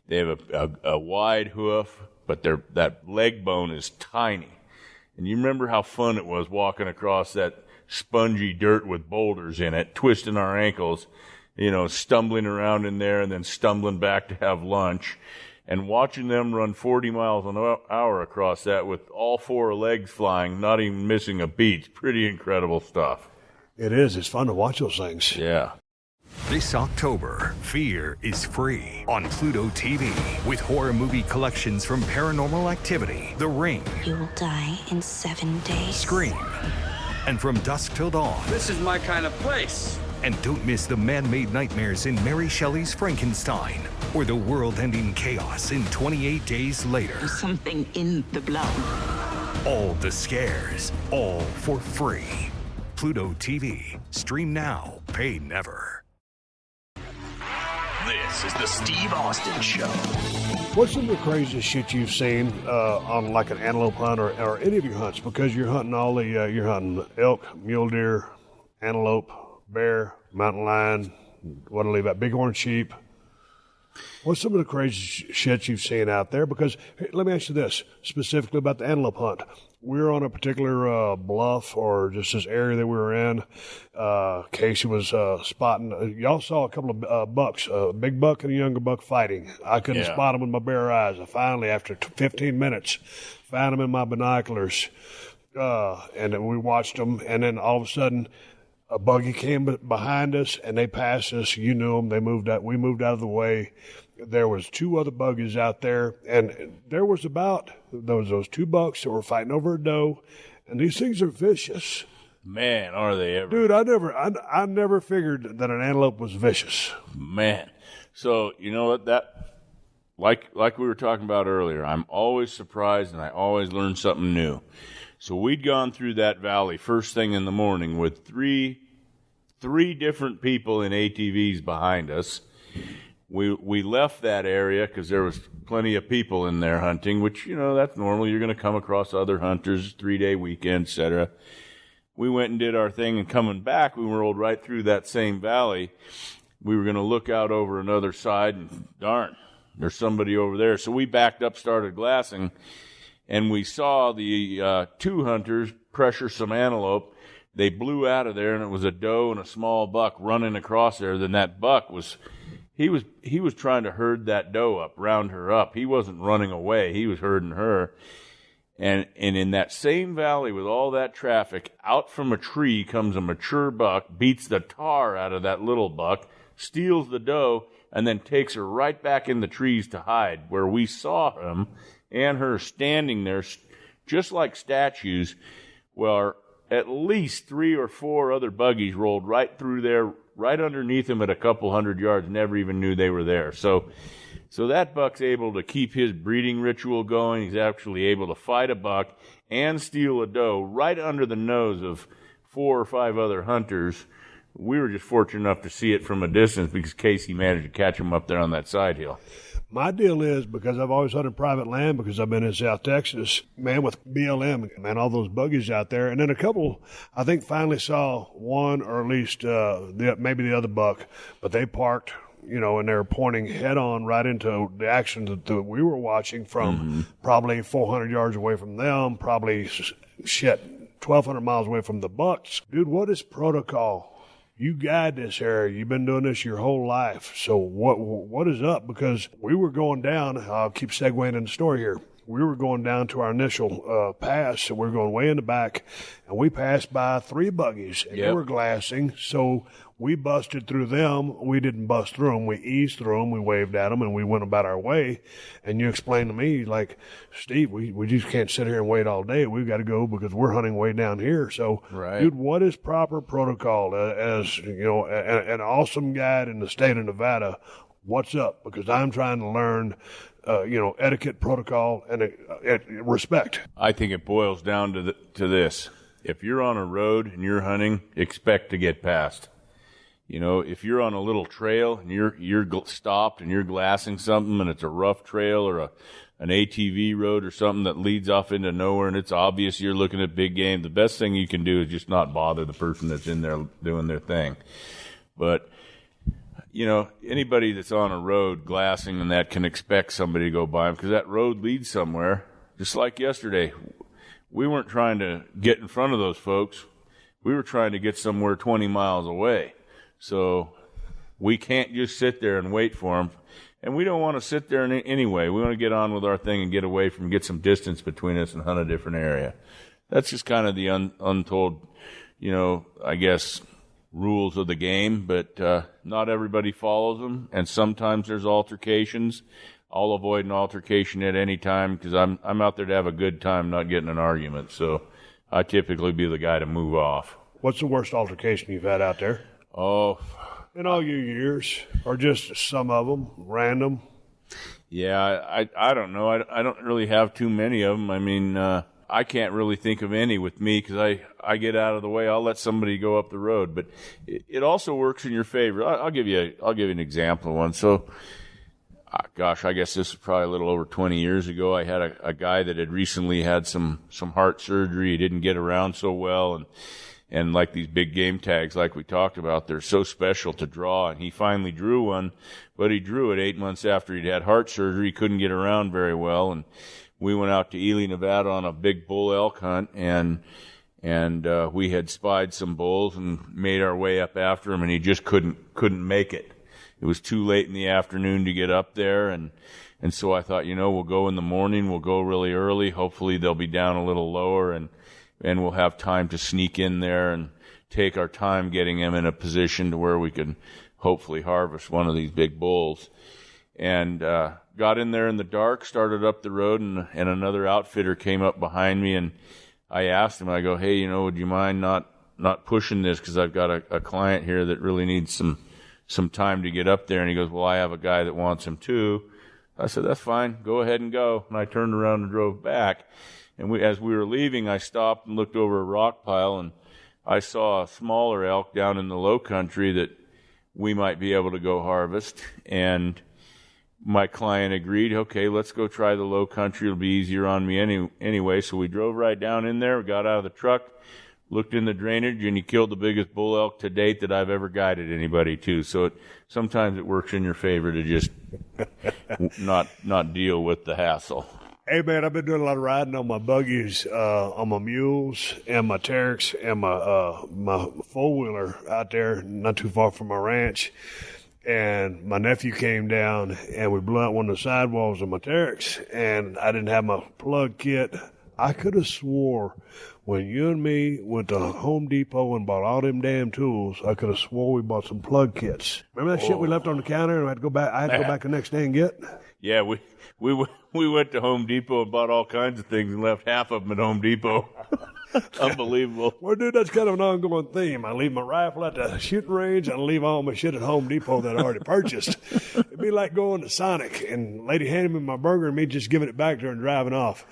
They have a wide hoof, but that leg bone is tiny. And you remember how fun it was walking across that spongy dirt with boulders in it, twisting our ankles, stumbling around in there and then stumbling back to have lunch, and watching them run 40 miles an hour across that with all 4 legs flying, not even missing a beat. Pretty incredible stuff. It is. It's fun to watch those things. Yeah. This October, Fear is free on Pluto TV with horror movie collections from Paranormal Activity, The Ring, You will die in 7 days. Scream, and From Dusk Till Dawn. This is my kind of place. And don't miss the man-made nightmares in Mary Shelley's Frankenstein or the world-ending chaos in 28 Days Later. There's something in the blood. All the scares, all for free. Pluto TV. Stream now, pay never. This is the Steve Austin Show. What's some of the craziest shit you've seen on like an antelope hunt or any of your hunts? Because you're hunting you're hunting elk, mule deer, antelope, bear, mountain lion, what I leave out, bighorn sheep. What's some of the crazy shit you've seen out there? Because hey, let me ask you this, specifically about the antelope hunt. We were on a particular bluff or just this area that we were in. Casey was spotting. Y'all saw a couple of bucks, a big buck and a younger buck fighting. I couldn't spot them with my bare eyes. I finally, after 15 minutes, found them in my binoculars. And then we watched them, and then all of a sudden, a buggy came behind us, and they passed us. You knew them. They moved out. We moved out of the way. There was 2 other buggies out there, and there was those 2 bucks that were fighting over a doe, and these things are vicious. Man, are they ever. Dude, I never figured that an antelope was vicious. Man. So, you know what, that, like we were talking about earlier, I'm always surprised and I always learn something new. So we'd gone through that valley first thing in the morning with three different people in ATVs behind us. We left that area because there was plenty of people in there hunting, which, you know, that's normal. You're going to come across other hunters, 3-day weekend, etc. We went and did our thing, and coming back, we rolled right through that same valley. We were going to look out over another side, and darn, there's somebody over there. So we backed up, started glassing, and we saw the 2 hunters pressure some antelope. They blew out of there, and it was a doe and a small buck running across there. Then that buck was... He was trying to herd that doe up, round her up. He wasn't running away. He was herding her. And in that same valley with all that traffic, out from a tree comes a mature buck, beats the tar out of that little buck, steals the doe, and then takes her right back in the trees to hide, where we saw him and her standing there just like statues, where at least 3 or 4 other buggies rolled right through there, right underneath him at a couple 100 yards, never even knew they were there. So that buck's able to keep his breeding ritual going. He's actually able to fight a buck and steal a doe right under the nose of 4 or 5 other hunters. We were just fortunate enough to see it from a distance because Casey managed to catch him up there on that side hill. My deal is, because I've always hunted private land, because I've been in South Texas, man, with BLM, man, all those buggies out there. And then a couple, I think, finally saw one, or at least maybe the other buck, but they parked, you know, and they were pointing head on right into the action that we were watching from probably 400 yards away from them, probably, 1,200 miles away from the bucks. Dude, what is protocol? You guide this area. You've been doing this your whole life. So what is up? Because we were going down. I'll keep segueing in the story here. We were going down to our initial pass, so we were going way in the back, and we passed by 3 buggies, and they were glassing. So we busted through them. We didn't bust through them. We eased through them. We waved at them, and we went about our way. And you explained to me, like, Steve, we just can't sit here and wait all day. We've got to go because we're hunting way down here. So, dude, what is proper protocol? As, you know, an awesome guide in the state of Nevada, what's up? Because I'm trying to learn, you know, etiquette, protocol, and respect. I think it boils down to this. If you're on a road and you're hunting, expect to get passed. You know, if you're on a little trail and you're stopped and you're glassing something and it's a rough trail or an ATV road or something that leads off into nowhere and it's obvious you're looking at big game, the best thing you can do is just not bother the person that's in there doing their thing. But, you know, anybody that's on a road glassing and that can expect somebody to go by them because that road leads somewhere. Just like yesterday, we weren't trying to get in front of those folks. We were trying to get somewhere 20 miles away. So we can't just sit there and wait for them. And we don't want to sit there anyway. We want to get on with our thing and get some distance between us and hunt a different area. That's just kind of the untold, you know, I guess, rules of the game. But not everybody follows them. And sometimes there's altercations. I'll avoid an altercation at any time because I'm out there to have a good time, not getting an argument. So I typically be the guy to move off. What's the worst altercation you've had out there? Oh, in all your years, or just some of them, random? Yeah, I don't know. I don't really have too many of them. I mean, I can't really think of any with me because I get out of the way. I'll let somebody go up the road, but it also works in your favor. I'll give you an example of one. So, gosh, I guess this is probably a little over 20 years ago. I had a guy that had recently had some heart surgery. He didn't get around so well, and like these big game tags like we talked about, they're so special to draw. And he finally drew one, but he drew it 8 months after he'd had heart surgery. He couldn't get around very well. And we went out to Ely, Nevada on a big bull elk hunt, and we had spied some bulls and made our way up after him, and he just couldn't make it. It was too late in the afternoon to get up there, and so I thought, you know, we'll go in the morning, we'll go really early. Hopefully they'll be down a little lower, and we'll have time to sneak in there and take our time getting him in a position to where we can hopefully harvest one of these big bulls. And got in there in the dark, started up the road, and another outfitter came up behind me, and I asked him, I go, hey, you know, would you mind not not pushing this because I've got a client here that really needs some time to get up there. And he goes, well, I have a guy that wants him too. I said, that's fine. Go ahead and go. And I turned around and drove back. And as we were leaving, I stopped and looked over a rock pile, and I saw a smaller elk down in the low country that we might be able to go harvest. And my client agreed, okay, let's go try the low country. It'll be easier on me anyway. So we drove right down in there, got out of the truck, looked in the drainage, and he killed the biggest bull elk to date that I've ever guided anybody to. So sometimes it works in your favor to just not deal with the hassle. Hey, man, I've been doing a lot of riding on my buggies, on my mules and my Terex and my four-wheeler out there not too far from my ranch. And my nephew came down, and we blew out one of the sidewalls of my Terex, and I didn't have my plug kit. I could have swore when you and me went to Home Depot and bought all them damn tools, I could have swore we bought some plug kits. Remember that shit we left on the counter and I had to go back the next day and get? Yeah, we went to Home Depot and bought all kinds of things and left half of them at Home Depot. Unbelievable. Well, dude, that's kind of an ongoing theme. I leave my rifle at the shooting range and I leave all my shit at Home Depot that I already purchased. It'd be like going to Sonic and lady handing me my burger and me just giving it back to her and driving off.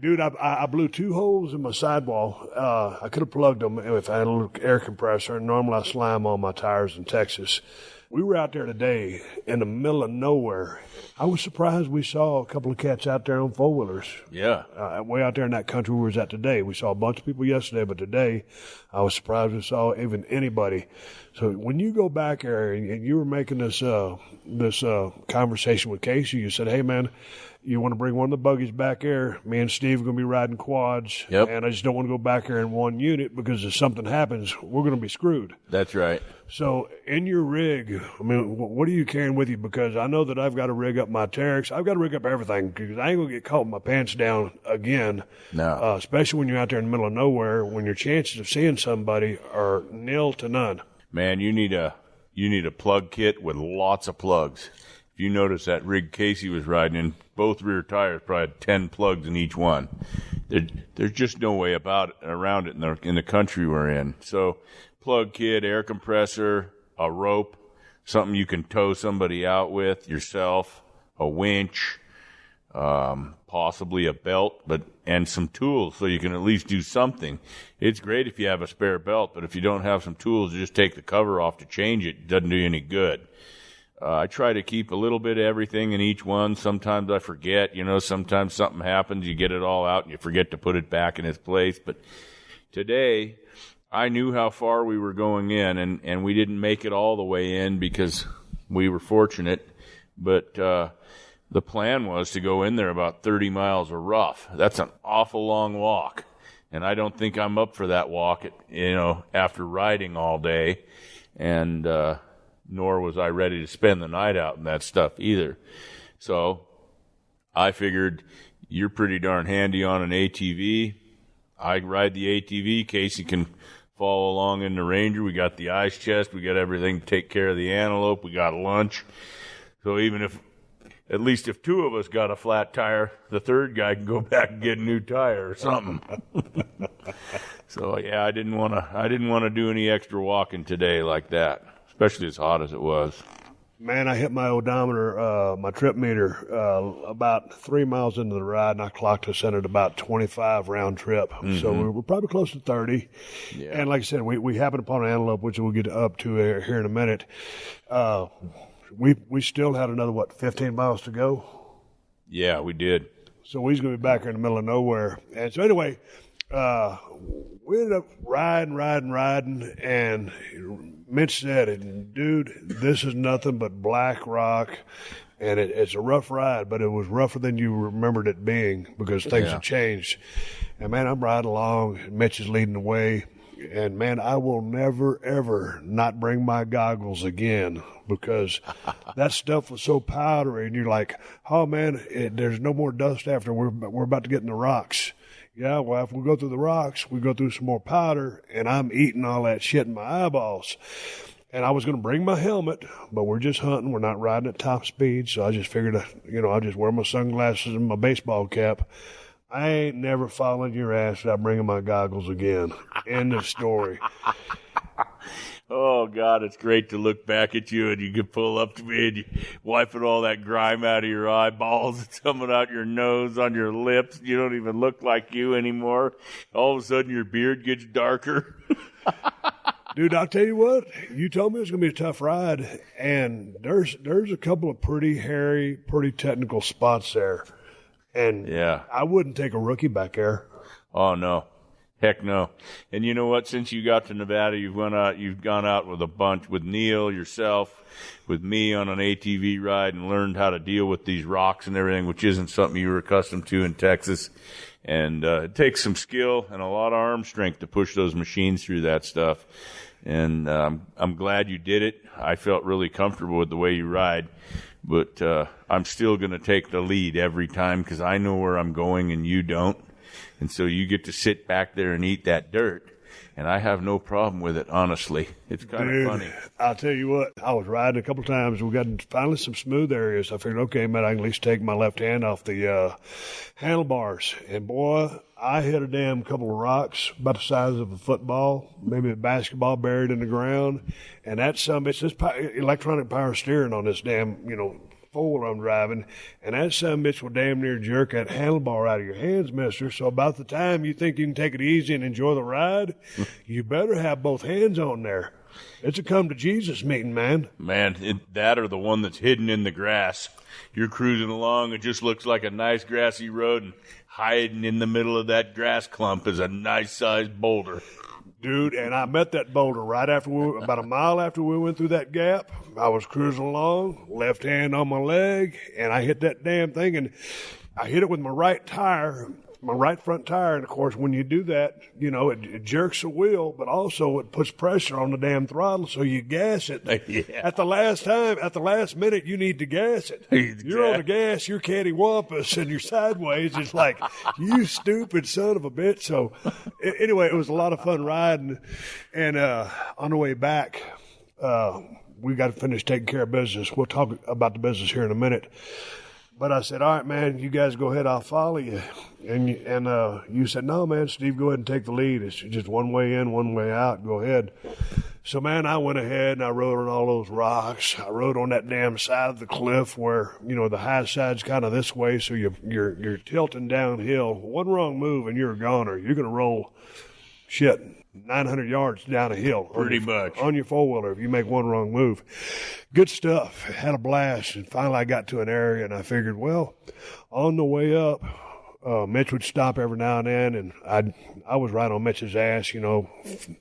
Dude, I blew 2 holes in my sidewall. I could have plugged them if I had a little air compressor. And normally I slime on my tires in Texas. We were out there today in the middle of nowhere. I was surprised we saw a couple of cats out there on four-wheelers. Yeah. Way out there in that country we was at today. We saw a bunch of people yesterday, but today I was surprised we saw even anybody. So when you go back there and you were making this conversation with Casey, you said, hey, man, you want to bring one of the buggies back there? Me and Steve are going to be riding quads. Yep. And I just don't want to go back there in one unit because if something happens, we're going to be screwed. That's right. So in your rig, I mean, what are you carrying with you? Because I know that I've got to rig up my Terex. I've got to rig up everything because I ain't going to get caught with my pants down again. No. Especially when you're out there in the middle of nowhere when your chances of seeing somebody are nil to none. Man, you need a plug kit with lots of plugs. If you notice that rig Casey was riding in, both rear tires probably had 10 plugs in each one. There's just no way around it in the country we're in. So plug kit, air compressor, a rope, something you can tow somebody out with yourself, a winch, possibly a belt, and some tools so you can at least do something. It's great if you have a spare belt, but if you don't have some tools, just take the cover off to change it. It doesn't do you any good. I try to keep a little bit of everything in each one. Sometimes I forget, sometimes something happens, you get it all out and you forget to put it back in its place. But today, I knew how far we were going in, and we didn't make it all the way in because we were fortunate. But the plan was to go in there about 30 miles of rough. That's an awful long walk, and I don't think I'm up for that walk, after riding all day. And nor was I ready to spend the night out in that stuff either. So I figured you're pretty darn handy on an ATV. I ride the ATV. Casey can follow along in the Ranger. We got the ice chest. We got everything to take care of the Antelope. We got lunch. So even if 2 of us got a flat tire, the third guy can go back and get a new tire or something. So yeah, I didn't want to do any extra walking today like that, especially as hot as it was. Man, I hit my odometer, my trip meter, about 3 miles into the ride, and I clocked us in at about 25 round trip. Mm-hmm. So we were probably close to 30. Yeah. And like I said, we happened upon an Antelope, which we'll get up to here in a minute. We still had another, 15 miles to go? Yeah, we did. So we was going to be back here in the middle of nowhere. And so anyway, we ended up riding, and Mitch said, dude, this is nothing but black rock, and it's a rough ride, but it was rougher than you remembered it being because things have changed. And, man, I'm riding along, Mitch is leading the way, and, man, I will never, ever not bring my goggles again because that stuff was so powdery, and you're like, oh, man, there's no more dust after. We're about to get in the rocks. Yeah, well, if we go through the rocks, we go through some more powder, and I'm eating all that shit in my eyeballs. And I was going to bring my helmet, but we're just hunting. We're not riding at top speed, so I just figured, I'll just wear my sunglasses and my baseball cap. I ain't never following your ass without bringing my goggles again. End of story. Oh, God, it's great to look back at you and you can pull up to me and you wiping all that grime out of your eyeballs. It's coming out your nose, on your lips. You don't even look like you anymore. All of a sudden, your beard gets darker. Dude, I'll tell you what. You told me it was going to be a tough ride, and there's a couple of pretty hairy, pretty technical spots there. And yeah, I wouldn't take a rookie back there. Oh, no. Heck no. And you know what? Since you got to Nevada, you've gone out with a bunch, with Neil, yourself, with me on an ATV ride, and learned how to deal with these rocks and everything, which isn't something you were accustomed to in Texas. And it takes some skill and a lot of arm strength to push those machines through that stuff. And I'm glad you did it. I felt really comfortable with the way you ride. But I'm still going to take the lead every time because I know where I'm going and you don't. And so you get to sit back there and eat that dirt. And I have no problem with it, honestly. It's kind of funny. I'll tell you what, I was riding a couple of times. We got finally some smooth areas. I figured, okay, man, I can at least take my left hand off the handlebars. And, boy, I hit a damn couple of rocks about the size of a football, maybe a basketball buried in the ground. And that summit, this electronic power steering on this damn, four-wheeler I'm driving, and that son bitch will damn near jerk that handlebar out of your hands, mister. So about the time you think you can take it easy and enjoy the ride, you better have both hands on there. It's a come-to-Jesus meeting, man. Man, that or the one that's hidden in the grass. You're cruising along, it just looks like a nice grassy road, and hiding in the middle of that grass clump is a nice-sized boulder. Dude, and I met that boulder right after about a mile after we went through that gap. I was cruising along, left hand on my leg, and I hit that damn thing, and I hit it with my right tire, my right front tire. And, of course, when you do that, it jerks the wheel, but also it puts pressure on the damn throttle, so you gas it. Yeah. At the last minute, you need to gas it. Exactly. You're on the gas, you're cattywampus, and you're sideways. It's like, you stupid son of a bitch. So, anyway, it was a lot of fun riding. And on the way back, we got to finish taking care of business. We'll talk about the business here in a minute. But I said, all right, man, you guys go ahead. I'll follow you. And you said, no, man, Steve, go ahead and take the lead. It's just one way in, one way out. Go ahead. So, man, I went ahead and I rode on all those rocks. I rode on that damn side of the cliff where, the high side's kind of this way, so you're tilting downhill. One wrong move and you're a goner. You're going to roll, 900 yards down a hill. Pretty much. On your four-wheeler if you make one wrong move. Good stuff. Had a blast. And finally I got to an area and I figured, well, on the way up, Mitch would stop every now and then, and I was right on Mitch's ass, 300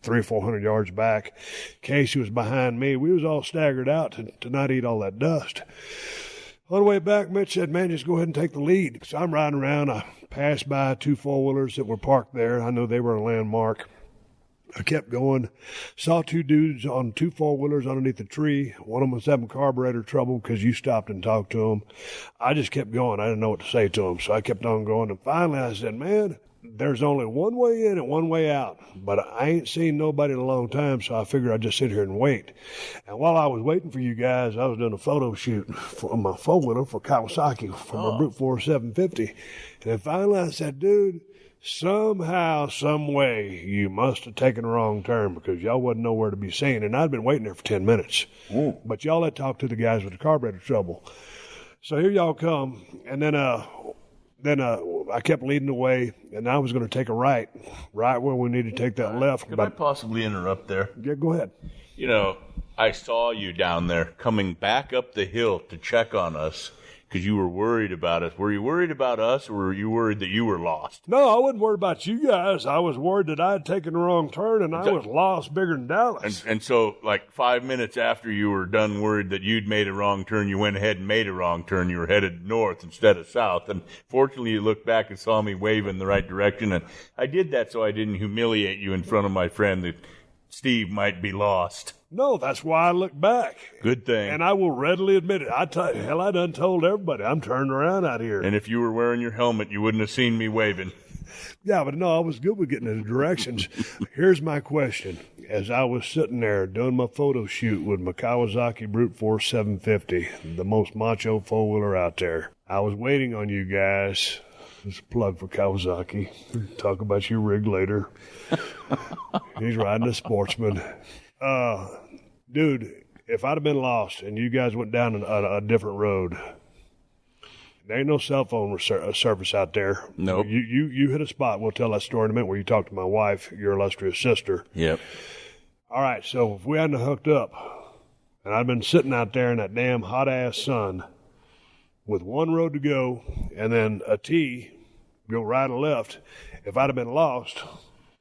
or 400 yards back. Casey was behind me. We was all staggered out to not eat all that dust. On the way back, Mitch said, man, just go ahead and take the lead. So I'm riding around. I passed by two four-wheelers that were parked there. I know they were a landmark. I kept going, saw two dudes on two four-wheelers underneath a tree. One of them was having carburetor trouble because you stopped and talked to them. I just kept going. I didn't know what to say to them, so I kept on going. And finally I said, man, there's only one way in and one way out. But I ain't seen nobody in a long time, so I figured I'd just sit here and wait. And while I was waiting for you guys, I was doing a photo shoot for my four-wheeler for Kawasaki for my Brute Force 750. And then finally I said, dude, somehow, some way, you must have taken a wrong turn because y'all wasn't nowhere to be seen. And I'd been waiting there for 10 minutes. But y'all had talked to the guys with the carburetor trouble. So here y'all come. And then I kept leading the way, and I was going to take a right where we need to take that left. Could I possibly interrupt there? Yeah, go ahead. I saw you down there coming back up the hill to check on us because you were worried about us. Were you worried about us, or were you worried that you were lost? No, I wasn't worried about you guys. I was worried that I had taken the wrong turn, and I was lost bigger than Dallas. And so, like 5 minutes after you were done worried that you'd made a wrong turn, you went ahead and made a wrong turn. You were headed north instead of south. And fortunately, you looked back and saw me wave in the right direction. And I did that so I didn't humiliate you in front of my friend that Steve might be lost. No, that's why I looked back. Good thing. And I will readily admit it. I done told everybody I'm turning around out here. And if you were wearing your helmet, you wouldn't have seen me waving. Yeah, but no, I was good with getting the directions. Here's my question. As I was sitting there doing my photo shoot with my Kawasaki Brute Force 750, the most macho four-wheeler out there, I was waiting on you guys It's a plug for Kawasaki. Talk about your rig later. He's riding a Sportsman. Dude, if I'd have been lost and you guys went down a different road, there ain't no cell phone service out there. Nope. You hit a spot. We'll tell that story in a minute where you talked to my wife, your illustrious sister. Yep. All right, so if we hadn't hooked up and I'd been sitting out there in that damn hot-ass sun with one road to go and then a T, go right or left, if I'd have been lost,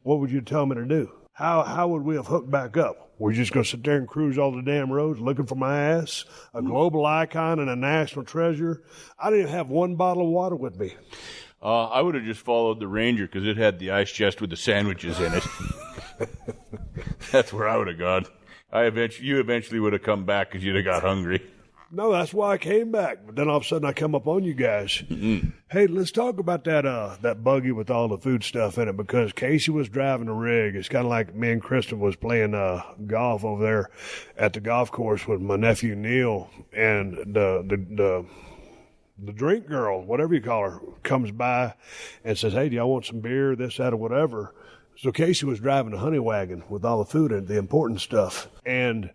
what would you tell me to do? How would we have hooked back up? We're just going to sit there and cruise all the damn roads looking for my ass, a global icon and a national treasure? I didn't even have one bottle of water with me. I would have just followed the Ranger because it had the ice chest with the sandwiches in it. That's where I would have gone. You eventually would have come back because you'd have got hungry. No, that's why I came back. But then all of a sudden I come up on you guys. Mm-hmm. Hey, let's talk about that buggy with all the food stuff in it, because Casey was driving a rig. It's kind of like me and Kristen was playing golf over there at the golf course with my nephew Neil, and the drink girl, whatever you call her, comes by and says, hey, do y'all want some beer, this, that, or whatever? So Casey was driving a honey wagon with all the food and the important stuff. And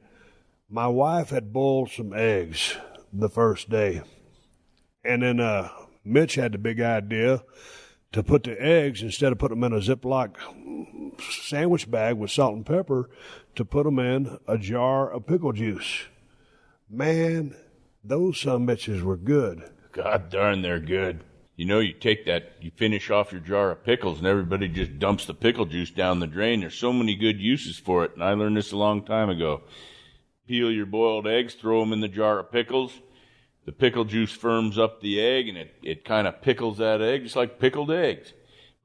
my wife had boiled some eggs the first day. And then Mitch had the big idea to put the eggs, instead of putting them in a Ziploc sandwich bag with salt and pepper, to put them in a jar of pickle juice. Man, those sumbitches were good. God darn, they're good. You know, you take that, you finish off your jar of pickles, and everybody just dumps the pickle juice down the drain. There's so many good uses for it, and I learned this a long time ago. Peel your boiled eggs, throw them in the jar of pickles. The pickle juice firms up the egg, and it kind of pickles that egg, just like pickled eggs.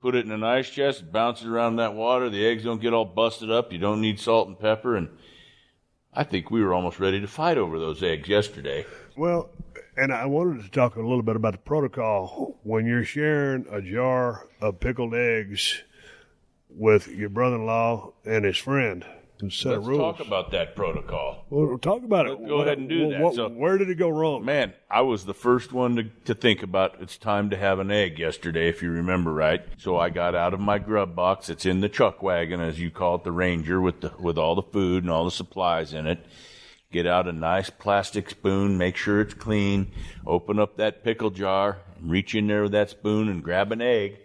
Put it in an ice chest, bounce it around that water. The eggs don't get all busted up. You don't need salt and pepper, and I think we were almost ready to fight over those eggs yesterday. Well, and I wanted to talk a little bit about the protocol when you're sharing a jar of pickled eggs with your brother-in-law and his friend. Let's talk about that protocol. Well, talk about it. Go ahead and do that. So, where did it go wrong? Man, I was the first one to think about it's time to have an egg yesterday, if you remember right. So I got out of my grub box. It's in the chuck wagon, as you call it, the Ranger, with all the food and all the supplies in it. Get out a nice plastic spoon, make sure it's clean, open up that pickle jar, and reach in there with that spoon and grab an egg,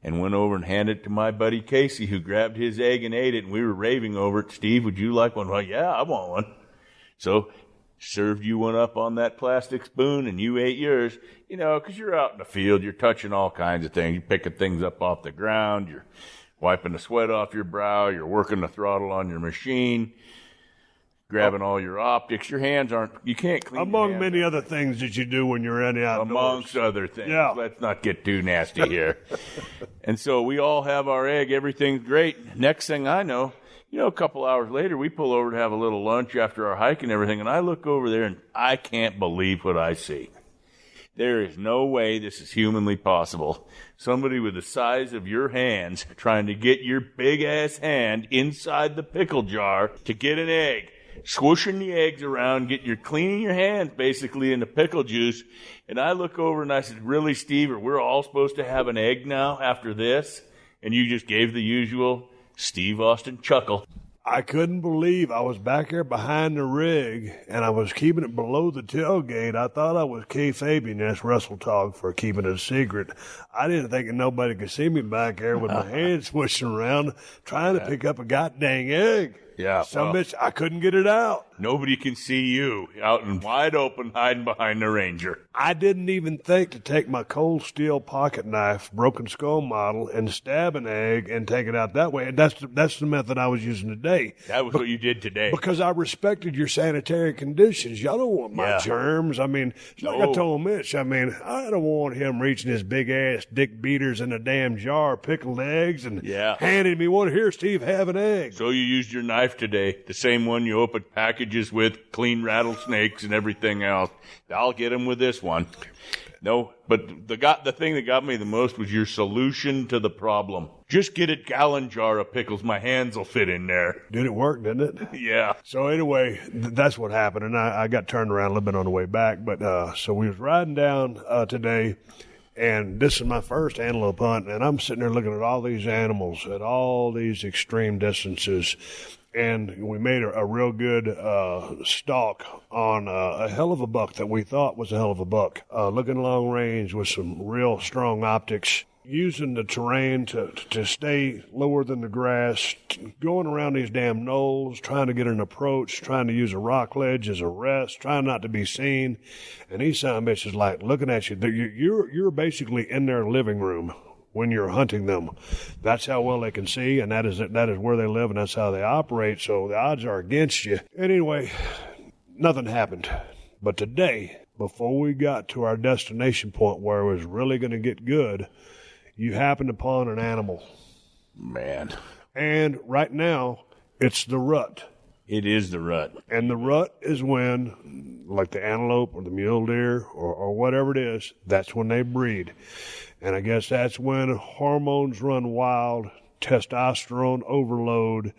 and went over and handed it to my buddy Casey, who grabbed his egg and ate it, and we were raving over it. Steve, would you like one? Well, yeah, I want one. So served you one up on that plastic spoon, and you ate yours, you know, because you're out in the field, you're touching all kinds of things. You're picking things up off the ground, you're wiping the sweat off your brow, you're working the throttle on your machine, grabbing all your optics. Your hands you can't clean among many other things that you do when you're in the outdoors. Amongst other things. Yeah. Let's not get too nasty here. And so we all have our egg. Everything's great. Next thing I know, a couple hours later, we pull over to have a little lunch after our hike and everything, and I look over there, and I can't believe what I see. There is no way this is humanly possible. Somebody with the size of your hands trying to get your big-ass hand inside the pickle jar to get an egg. Swooshing the eggs around, cleaning your hands basically in the pickle juice. And I look over and I said, really, Steve, we're all supposed to have an egg now after this? And you just gave the usual Steve Austin chuckle. I couldn't believe I was back there behind the rig, and I was keeping it below the tailgate. I thought I was kayfabing. That's Russell talk for keeping it a secret. I didn't think nobody could see me back there with my hands swishing around trying to pick up a goddamn egg. Yeah, bitch, I couldn't get it out. Nobody can see you out in wide open hiding behind the Ranger. I didn't even think to take my cold steel pocket knife, broken skull model, and stab an egg and take it out that way. And that's the method I was using today. That was what you did today. Because I respected your sanitary conditions. Y'all don't want my germs. I mean, like I told Mitch, I don't want him reaching his big-ass dick beaters in a damn jar of pickled eggs and handing me one. Here, Steve, have an egg. So you used your knife today, the same one you opened packages with, clean rattlesnakes and everything else. I'll get him with this one. No, but the thing that got me the most was your solution to the problem. Just get a gallon jar of pickles. My hands will fit in there. Did it work, didn't it? Yeah. So anyway, that's what happened, and I got turned around a little bit on the way back. But so we was riding down today, And this is my first antelope hunt, and I'm sitting there looking at all these animals at all these extreme distances. And we made a real good stalk on a hell of a buck that we thought was a hell of a buck. Looking long range with some real strong optics, using the terrain to stay lower than the grass, going around these damn knolls, trying to get an approach, trying to use a rock ledge as a rest, trying not to be seen. And these son of bitches like looking at you. You're basically in their living room when you're hunting them. That's how well they can see, and that is where they live, and that's how they operate. So the odds are against you. Anyway, nothing happened. But today, before we got to our destination point where it was really going to get good, you happened upon an animal. Man. And right now, it's the rut. It is the rut. And the rut is when, like the antelope or the mule deer or whatever it is, that's when they breed. And I guess that's when hormones run wild, testosterone overload,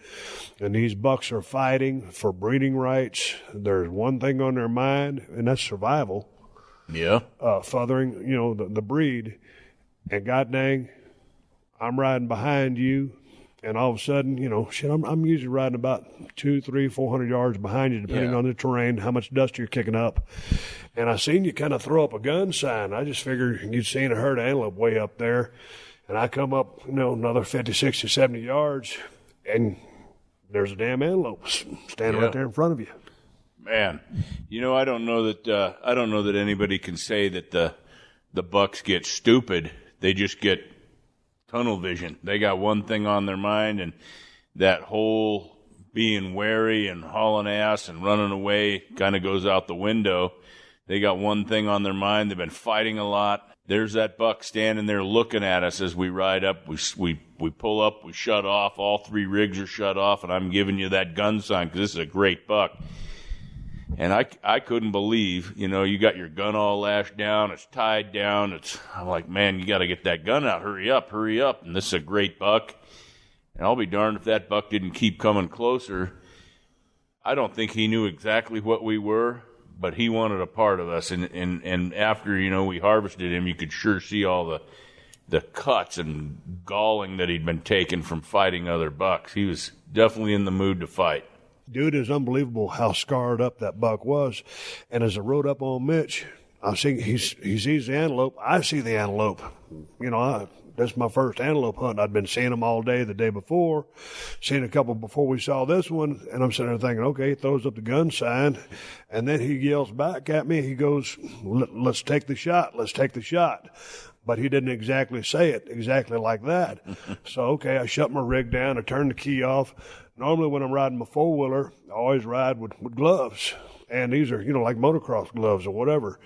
and these bucks are fighting for breeding rights. There's one thing on their mind, and that's survival. Yeah. Furthering, the breed. And god dang, I'm riding behind you, and all of a sudden, I'm usually riding about 200, 300, 400 yards behind you, depending on the terrain, how much dust you're kicking up. And I seen you kind of throw up a gun sign. I just figured you'd seen a herd of antelope way up there. And I come up, another 50, 60, 70 yards, and there's a damn antelope standing right there in front of you. Man, I don't know that anybody can say that the bucks get stupid. They just get tunnel vision. They got one thing on their mind, and that whole being wary and hauling ass and running away kind of goes out the window. They got one thing on their mind. They've been fighting a lot. There's that buck standing there looking at us as we ride up. We pull up, we shut off. All 3 rigs are shut off, and I'm giving you that gun sign because this is a great buck. And I couldn't believe, you got your gun all lashed down, it's tied down. I'm like, man, you got to get that gun out. Hurry up. And this is a great buck. And I'll be darned if that buck didn't keep coming closer. I don't think he knew exactly what we were, but he wanted a part of us. And after, we harvested him, you could sure see all the cuts and galling that he'd been taking from fighting other bucks. He was definitely in the mood to fight. Dude, it's unbelievable how scarred up that buck was. And as I rode up on Mitch, I see he sees the antelope. I see the antelope. That's my first antelope hunt. I'd been seeing them all day the day before, seen a couple before we saw this one, and I'm sitting there thinking, okay, he throws up the gun sign, and then he yells back at me. He goes, let's take the shot. Let's take the shot. But he didn't exactly say it exactly like that. So, okay, I shut my rig down. I turned the key off. Normally when I'm riding my four-wheeler, I always ride with gloves. And these are, like motocross gloves or whatever.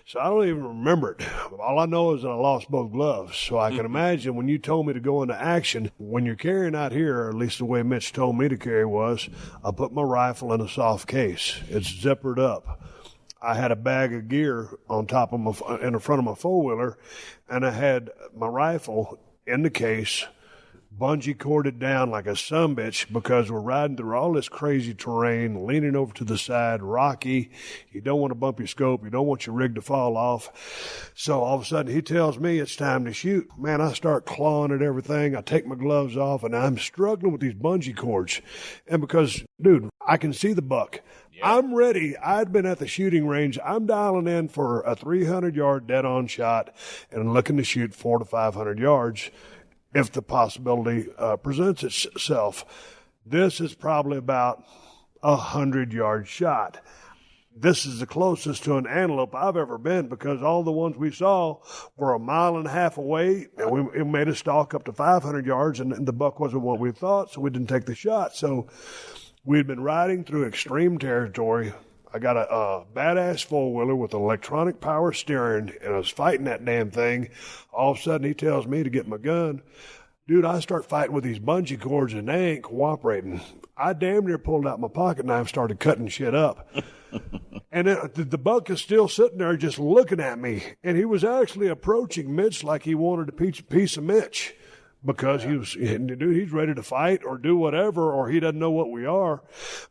So I don't even remember it. All I know is that I lost both gloves. So I can imagine when you told me to go into action, when you're carrying out here, or at least the way Mitch told me to carry was, I put my rifle in a soft case. It's zippered up. I had a bag of gear on top of in the front of my four-wheeler, and I had my rifle in the case, bungee corded down like a sumbitch, because we're riding through all this crazy terrain, leaning over to the side, rocky. You don't want to bump your scope. You don't want your rig to fall off. So all of a sudden he tells me it's time to shoot. Man, I start clawing at everything. I take my gloves off, and I'm struggling with these bungee cords. And because, dude, I can see the buck. I'm ready. I'd been at the shooting range. I'm dialing in for a 300-yard dead-on shot and looking to shoot 400 to 500 yards if the possibility presents itself. This is probably about a 100-yard shot. This is the closest to an antelope I've ever been, because all the ones we saw were a mile and a half away, and we made a stalk up to 500 yards, and the buck wasn't what we thought, so we didn't take the shot. So we'd been riding through extreme territory. I got a badass four-wheeler with electronic power steering, and I was fighting that damn thing. All of a sudden, he tells me to get my gun. Dude, I start fighting with these bungee cords, and they ain't cooperating. I damn near pulled out my pocket knife and started cutting shit up. And the buck is still sitting there just looking at me. And he was actually approaching Mitch like he wanted a piece of Mitch. because he's ready to fight or do whatever, or he doesn't know what we are.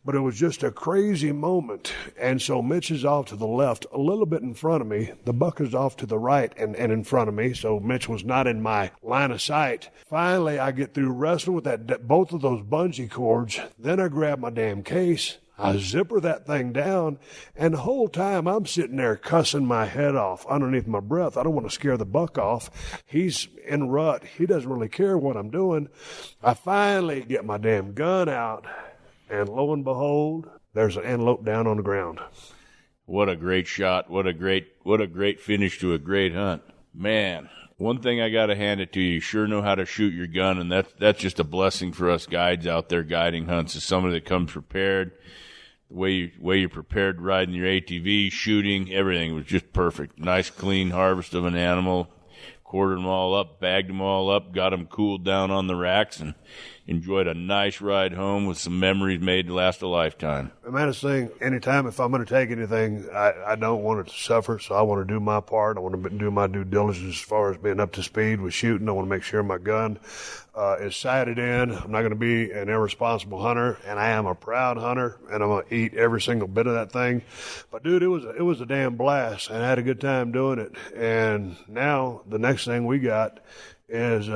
But it was just a crazy moment. And so Mitch is off to the left, a little bit in front of me. The buck is off to the right and in front of me. So Mitch was not in my line of sight. Finally, I get through wrestling with both of those bungee cords. Then I grab my damn case. I zipper that thing down, and the whole time I'm sitting there cussing my head off underneath my breath. I don't want to scare the buck off. He's in rut. He doesn't really care what I'm doing. I finally get my damn gun out, and lo and behold, there's an antelope down on the ground. What a great shot. What a great finish to a great hunt. Man, one thing I got to hand it to you, you sure know how to shoot your gun, and that's just a blessing for us guides out there guiding hunts, is somebody that comes prepared. The way you prepared riding your ATV, shooting, everything was just perfect. Nice, clean harvest of an animal. Quartered them all up, bagged them all up, got them cooled down on the racks, and enjoyed a nice ride home with some memories made to last a lifetime. Man, this thing, anytime if I'm going to take anything, I don't want it to suffer, so I want to do my part. I want to do my due diligence as far as being up to speed with shooting. I want to make sure my gun is sighted in. I'm not going to be an irresponsible hunter, and I am a proud hunter, and I'm going to eat every single bit of that thing. But, dude, it was a damn blast, and I had a good time doing it. And now the next thing we got is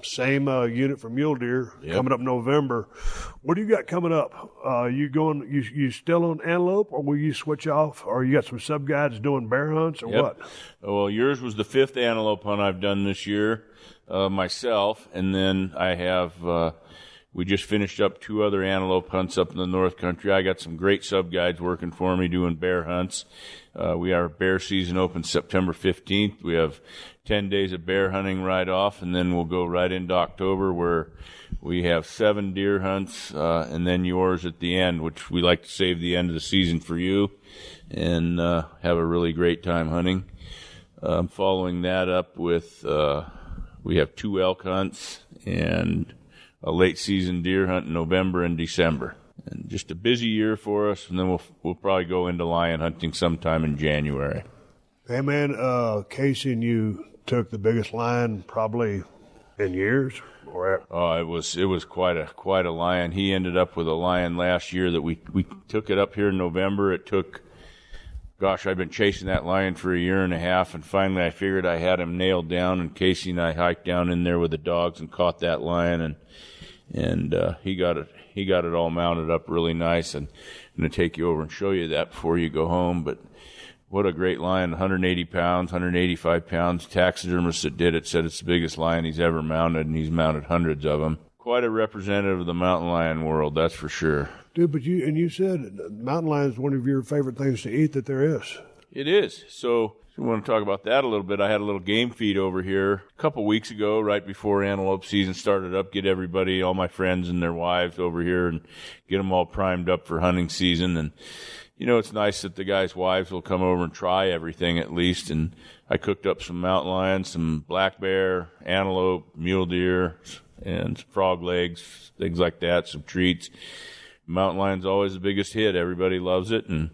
same unit for mule deer coming up November. What do you got coming up? You still on antelope, or will you switch off, or you got some sub guides doing bear hunts, or what? Well, yours was the 5th antelope hunt I've done this year myself, and then I have we just finished up 2 other antelope hunts up in the North Country. I got some great sub guides working for me doing bear hunts. We our bear season opens September 15th. We have 10 days of bear hunting right off, and then we'll go right into October where we have 7 deer hunts, and then yours at the end, which we like to save the end of the season for you and have a really great time hunting. Following that up with we have 2 elk hunts and a late season deer hunt in November and December. And just a busy year for us, and then we'll probably go into lion hunting sometime in January. Hey, man, Casey and you took the biggest lion probably in years? Oh, it was quite a lion. He ended up with a lion last year that we took it up here in November. It took, gosh, I've been chasing that lion for a year and a half, and finally I figured I had him nailed down, and Casey and I hiked down in there with the dogs and caught that lion, and he got it all mounted up really nice, and I'm going to take you over and show you that before you go home. But what a great lion, 180 pounds, 185 pounds. Taxidermist that did it said it's the biggest lion he's ever mounted, and he's mounted hundreds of them. Quite a representative of the mountain lion world, that's for sure. Dude, but you said mountain lion is one of your favorite things to eat that there is. It is. So we want to talk about that a little bit. I had a little game feed over here a couple weeks ago, right before antelope season started up, get everybody, all my friends and their wives over here and get them all primed up for hunting season. And, you know, it's nice that the guys' wives will come over and try everything at least. And I cooked up some mountain lions, some black bear, antelope, mule deer, and some frog legs, things like that, some treats. Mountain lion's always the biggest hit. Everybody loves it, and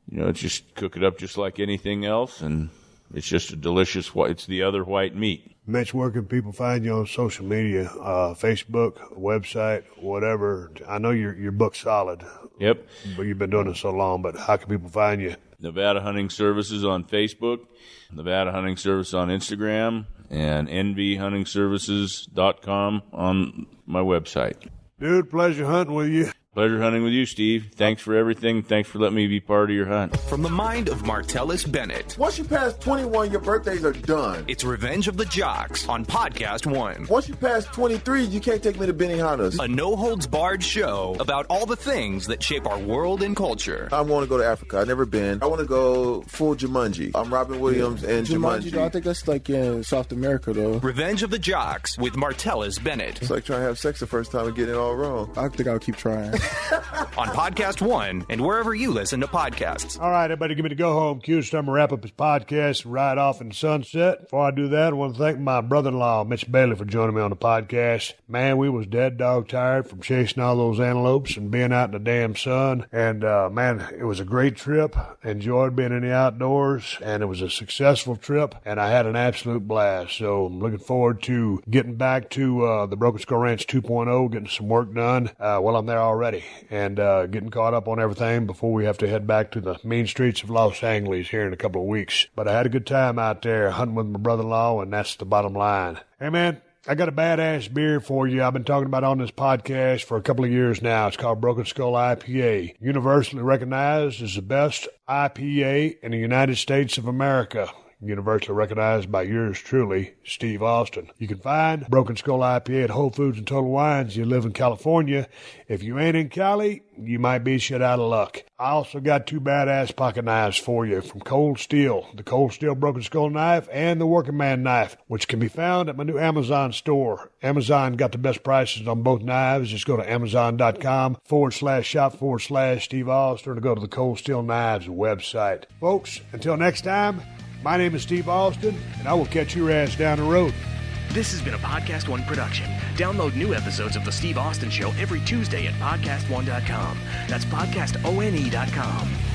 you know, it's just cook it up just like anything else, and it's just a delicious it's the other white meat. Mitch, where can people find you on social media? Facebook, website, whatever. I know your book's solid. Yep. But you've been doing it so long, but how can people find you? Nevada Hunting Services on Facebook, Nevada Hunting Service on Instagram, and nvhuntingservices.com on my website. Dude, pleasure hunting with you. Pleasure hunting with you, Steve. Thanks for everything. Thanks for letting me be part of your hunt. From the mind of Martellus Bennett. Once you pass 21, your birthdays are done. It's Revenge of the Jocks on PodcastOne. Once you pass 23, you can't take me to Benihana's. A no-holds-barred show about all the things that shape our world and culture. I want to go to Africa. I've never been. I want to go full Jumanji. I'm Robin Williams and Jumanji. I think that's like in South America, though. Revenge of the Jocks with Martellus Bennett. It's like trying to have sex the first time and getting it all wrong. I think I'll keep trying. on Podcast One and wherever you listen to podcasts. All right, everybody, give me the go home cue. It's time to wrap up his podcast and ride off in the sunset. Before I do that, I want to thank my brother-in-law, Mitch Bailey, for joining me on the podcast. Man, we was dead dog tired from chasing all those antelopes and being out in the damn sun. And, man, it was a great trip. Enjoyed being in the outdoors, and it was a successful trip, and I had an absolute blast. So I'm looking forward to getting back to the Broken Skull Ranch 2.0, getting some work done while I'm there already, and getting caught up on everything before we have to head back to the mean streets of Los Angeles here in a couple of weeks. But I had a good time out there hunting with my brother-in-law, and that's the bottom line. Hey, man, I got a badass beer for you I've been talking about on this podcast for a couple of years now. It's called Broken Skull IPA, universally recognized as the best IPA in the United States of America. Universally recognized by yours truly, Steve Austin. You can find Broken Skull IPA at Whole Foods and Total Wines. You live in California. If you ain't in Cali, you might be shit out of luck. I also got 2 badass pocket knives for you from Cold Steel. The Cold Steel Broken Skull knife and the Working Man knife, which can be found at my new Amazon store. Amazon got the best prices on both knives. Just go to Amazon.com/shop/Steve Austin to go to the Cold Steel Knives website. Folks, until next time, my name is Steve Austin, and I will catch your ass down the road. This has been a Podcast One production. Download new episodes of The Steve Austin Show every Tuesday at PodcastOne.com. That's PodcastOne.com.